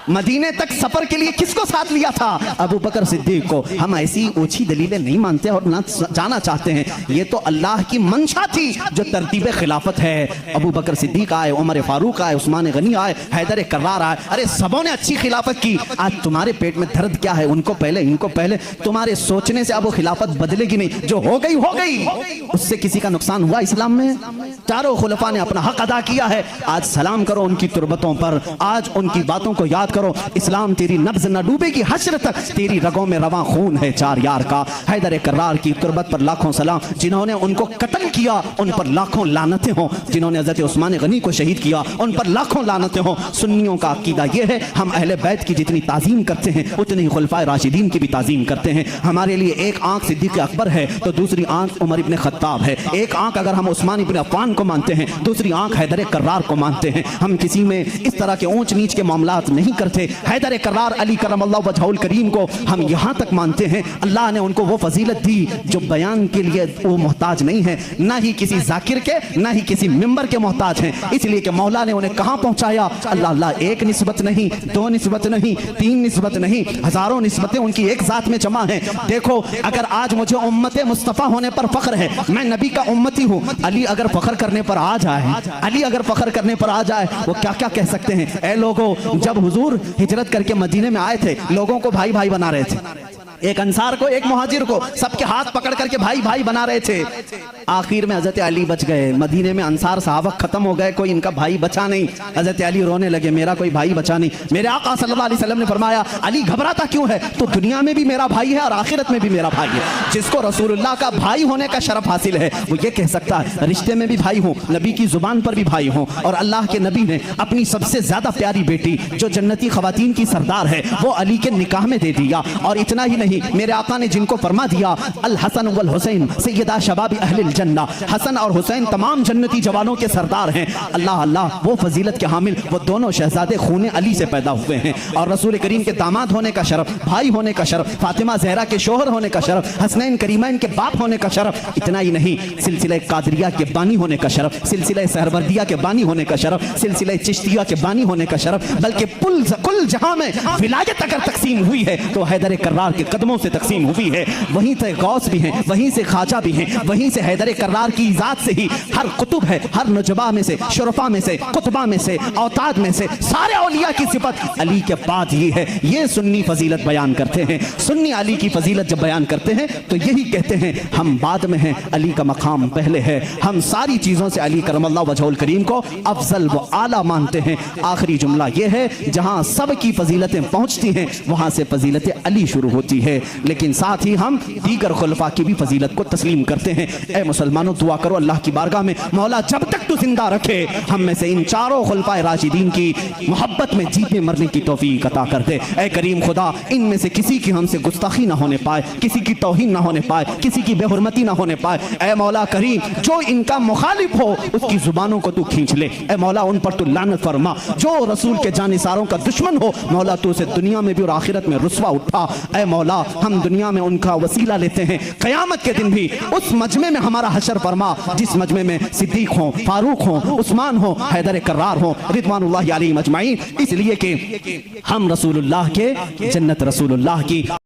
मदीने तक सफर के लिए किसको साथ लिया था? अबू बकर सिद्दीक को। हम ऐसी ऊंची दलीलें नहीं मानते और ना जाना चाहते हैं। ये तो अल्लाह की मंशा थी जो तरतीब खिलाफत है। अबू बकर सिद्दीक आए, उमर फारूक आए, उस्मान गनी आए, हैदर कर्रार आए, अरे सबों ने अच्छी खिलाफत की। आज तुम्हारे पेट में दर्द क्या है? उनको पहले, इनको पहले। तुम्हारे सोचने से अब वो खिलाफत बदलेगी नहीं, जो हो गई हो गई। उससे किसी का नुकसान हुआ इस्लाम में? चारों खुलफा ने अपना हक अदा किया है। आज सलाम करो उनकी तुरबतों पर, आज उनकी बातों को याद करो। इस्लाम तेरी नब्ज न डूबेगी हश्र तक, तेरी रगों में रवां खून है चार यार का। हैदर कर्रार की तुरबत पर लाखों सलाम। जिन्होंने उनको कत्ल किया उन पर लाखों लानतें हों। जिन्होंने हज़रत उस्मान गनी को शहीद किया उन पर लाखों लानतें हों। सुन्नियों का अकीदा यह है, हम अहले बैत की जितनी ताज़ीम करते हैं उतनी ही खुलफाए राशिदीन की भी ताज़ीम करते हैं। हमारे लिए एक आंख सिद्दीक़ अकबर है तो दूसरी आंख उमर इब्ने खत्ताब है। एक आंख अगर हम उस्मान इब्ने अफ़्फ़ान को मानते हैं, दूसरी आंख हैदर कर्रार को मानते हैं। हम किसी में इस तरह के ऊंच नीच के मामलात नहीं करते। हैदर कर्रार अली करमल्लाहु वजहुल करीम को हम यहाँ तक मानते हैं, अल्लाह ने उनको वो फजीलत दी जो बयान के लिए वो मोहताज नहीं है, ना ही किसी जाकिर के, ना ही किसी मिंबर के मोहताज हैं। इसलिए कि मौला ने उन्हें कहाँ पहुँचाया? अल्लाह अल्लाह, एक निस्बत नहीं, 2 निस्बत नहीं, 3 निस्बत नहीं, हजारों निस्बतें उनकी एक जात में जमा हैं। देखो, अगर आज मुझे उम्मत मुस्तफ़ा होने पर फख्र है, मैं नबी का उम्मती हूँ, अली अगर फख्र करने पर आ जाए, अली अगर फख्र करने पर आ जाए, वो क्या क्या कह सकते हैं? ऐ लोगों, जब हुजूर हिजरत करके मदीने में आए थे, लोगों को भाई भाई बना रहे थे। एक अंसार को, एक मुहाजिर को, सबके हाथ पकड़ करके भाई भाई बना रहे थे। आखिर में हजरत अली बच गए। मदीने में अंसार सहाबा खत्म हो गए, कोई इनका भाई बचा नहीं। हजरत अली रोने लगे, मेरा कोई भाई बचा नहीं। मेरे आका सल्लल्लाहु अलैहि वसल्लम ने फरमाया, अली घबराता क्यों है? तो दुनिया में भी मेरा भाई है और आखिरत में भी मेरा भाई है। जिसको रसूलुल्लाह का भाई होने का शरफ हासिल है वो ये कह सकता है रिश्ते में भी भाई हूँ, नबी की जुबान पर भी भाई हूँ। और अल्लाह के नबी ने अपनी सबसे ज्यादा प्यारी बेटी जो जन्नती खवातीन की सरदार है वो अली के निकाह में दे दिया। और इतना ही नहीं, मेरे आका ने जिनको फरमा दिया अल हसन वल हुसैन सैयदा शबाबी अहलिल जन्नह, हसन और हुसैन तमाम जन्नती जवानों के सरदार हैं। अल्लाह अल्लाह, वो फजीलत के हामिल वो दोनों शहजादे खून अली से पैदा हुए हैं। और रसूल करीम के दामाद होने का शरफ, भाई होने का शरफ, फातिमा जहरा के शोहर होने का शरफ, हसनैन करीमैन के बाप होने का शरफ। इतना ही नहीं, सिलसिला कादरिया के बानी होने का शरफ, सिलसिला सहरवर्दिया के बानी होने का शरफ, सिलसिला चिश्तिया के बानी होने का शरफ, बल्कि कुल जहां में विलायत अगर तकसीम हुई है तो हैदर कर्रार के कदमों से तकसीम हुई है। वहीं से गौस भी हैं, वहीं से ख्वाजा भी हैं, वहीं से हैदर कर्रार की ज़ात से ही हर कुतुब है, हर नुजबा में से, शुरफा में से, कुतबा में से, औताद में से, सारे औलिया की सिफत अली के बाद ही है। ये सुन्नी फजीलत बयान करते हैं। सुन्नी अली की फजीलत जब बयान करते हैं तो यही कहते हैं हम बाद में हैं, अली का मकाम पहले है। हम सारी चीज़ों से अली करमल्लाहु वजहुल करीम को अफजल व आला मानते हैं। आखिरी जुमला ये है, जहां सब की फजीलतें पहुंचती हैं वहां से फजीलत अली शुरू होती है। लेकिन साथ ही हम दीगर खुलफा की भी फजीलत को तस्लीम करते हैं। ए मुसलमानों, दुआ करो अल्लाह की बारगाह में, मौला जब तक तू जिंदा रखे हम में से इन चारों खुलफाए राशिदीन की मोहब्बत में जीतने मरने की तौफीक अता कर दे। ए करीम खुदा, इनमें से किसी की हमसे गुस्ताखी ना होने पाए, किसी की तौहीन ना होने पाए, किसी की बेहुरमती ना होने पाए। ए मौला करीम, जो इनका मुखालिफ हो उसकी जुबानों को तू खींच ले। ए मौला, उन पर तू लानत फरमा। जो रसूल के जानिसारों का दुश्मन हो मौला, तू उसे दुनिया में भी और आखिरत में रुस्वा उठा। ए मौला, हम दुनिया में उनका वसीला लेते हैं, क़यामत के दिन भी उस मजमे में हमारा हशर फरमा जिस मजमे में सिद्दीक हो, फारूक हो, उस्मान हो, हैदर कर्रार हो, रिदवानुल्लाहि अलैहिम अजमाइन। इसलिए कि हम रसूलुल्लाह के, जन्नत रसूलुल्लाह की।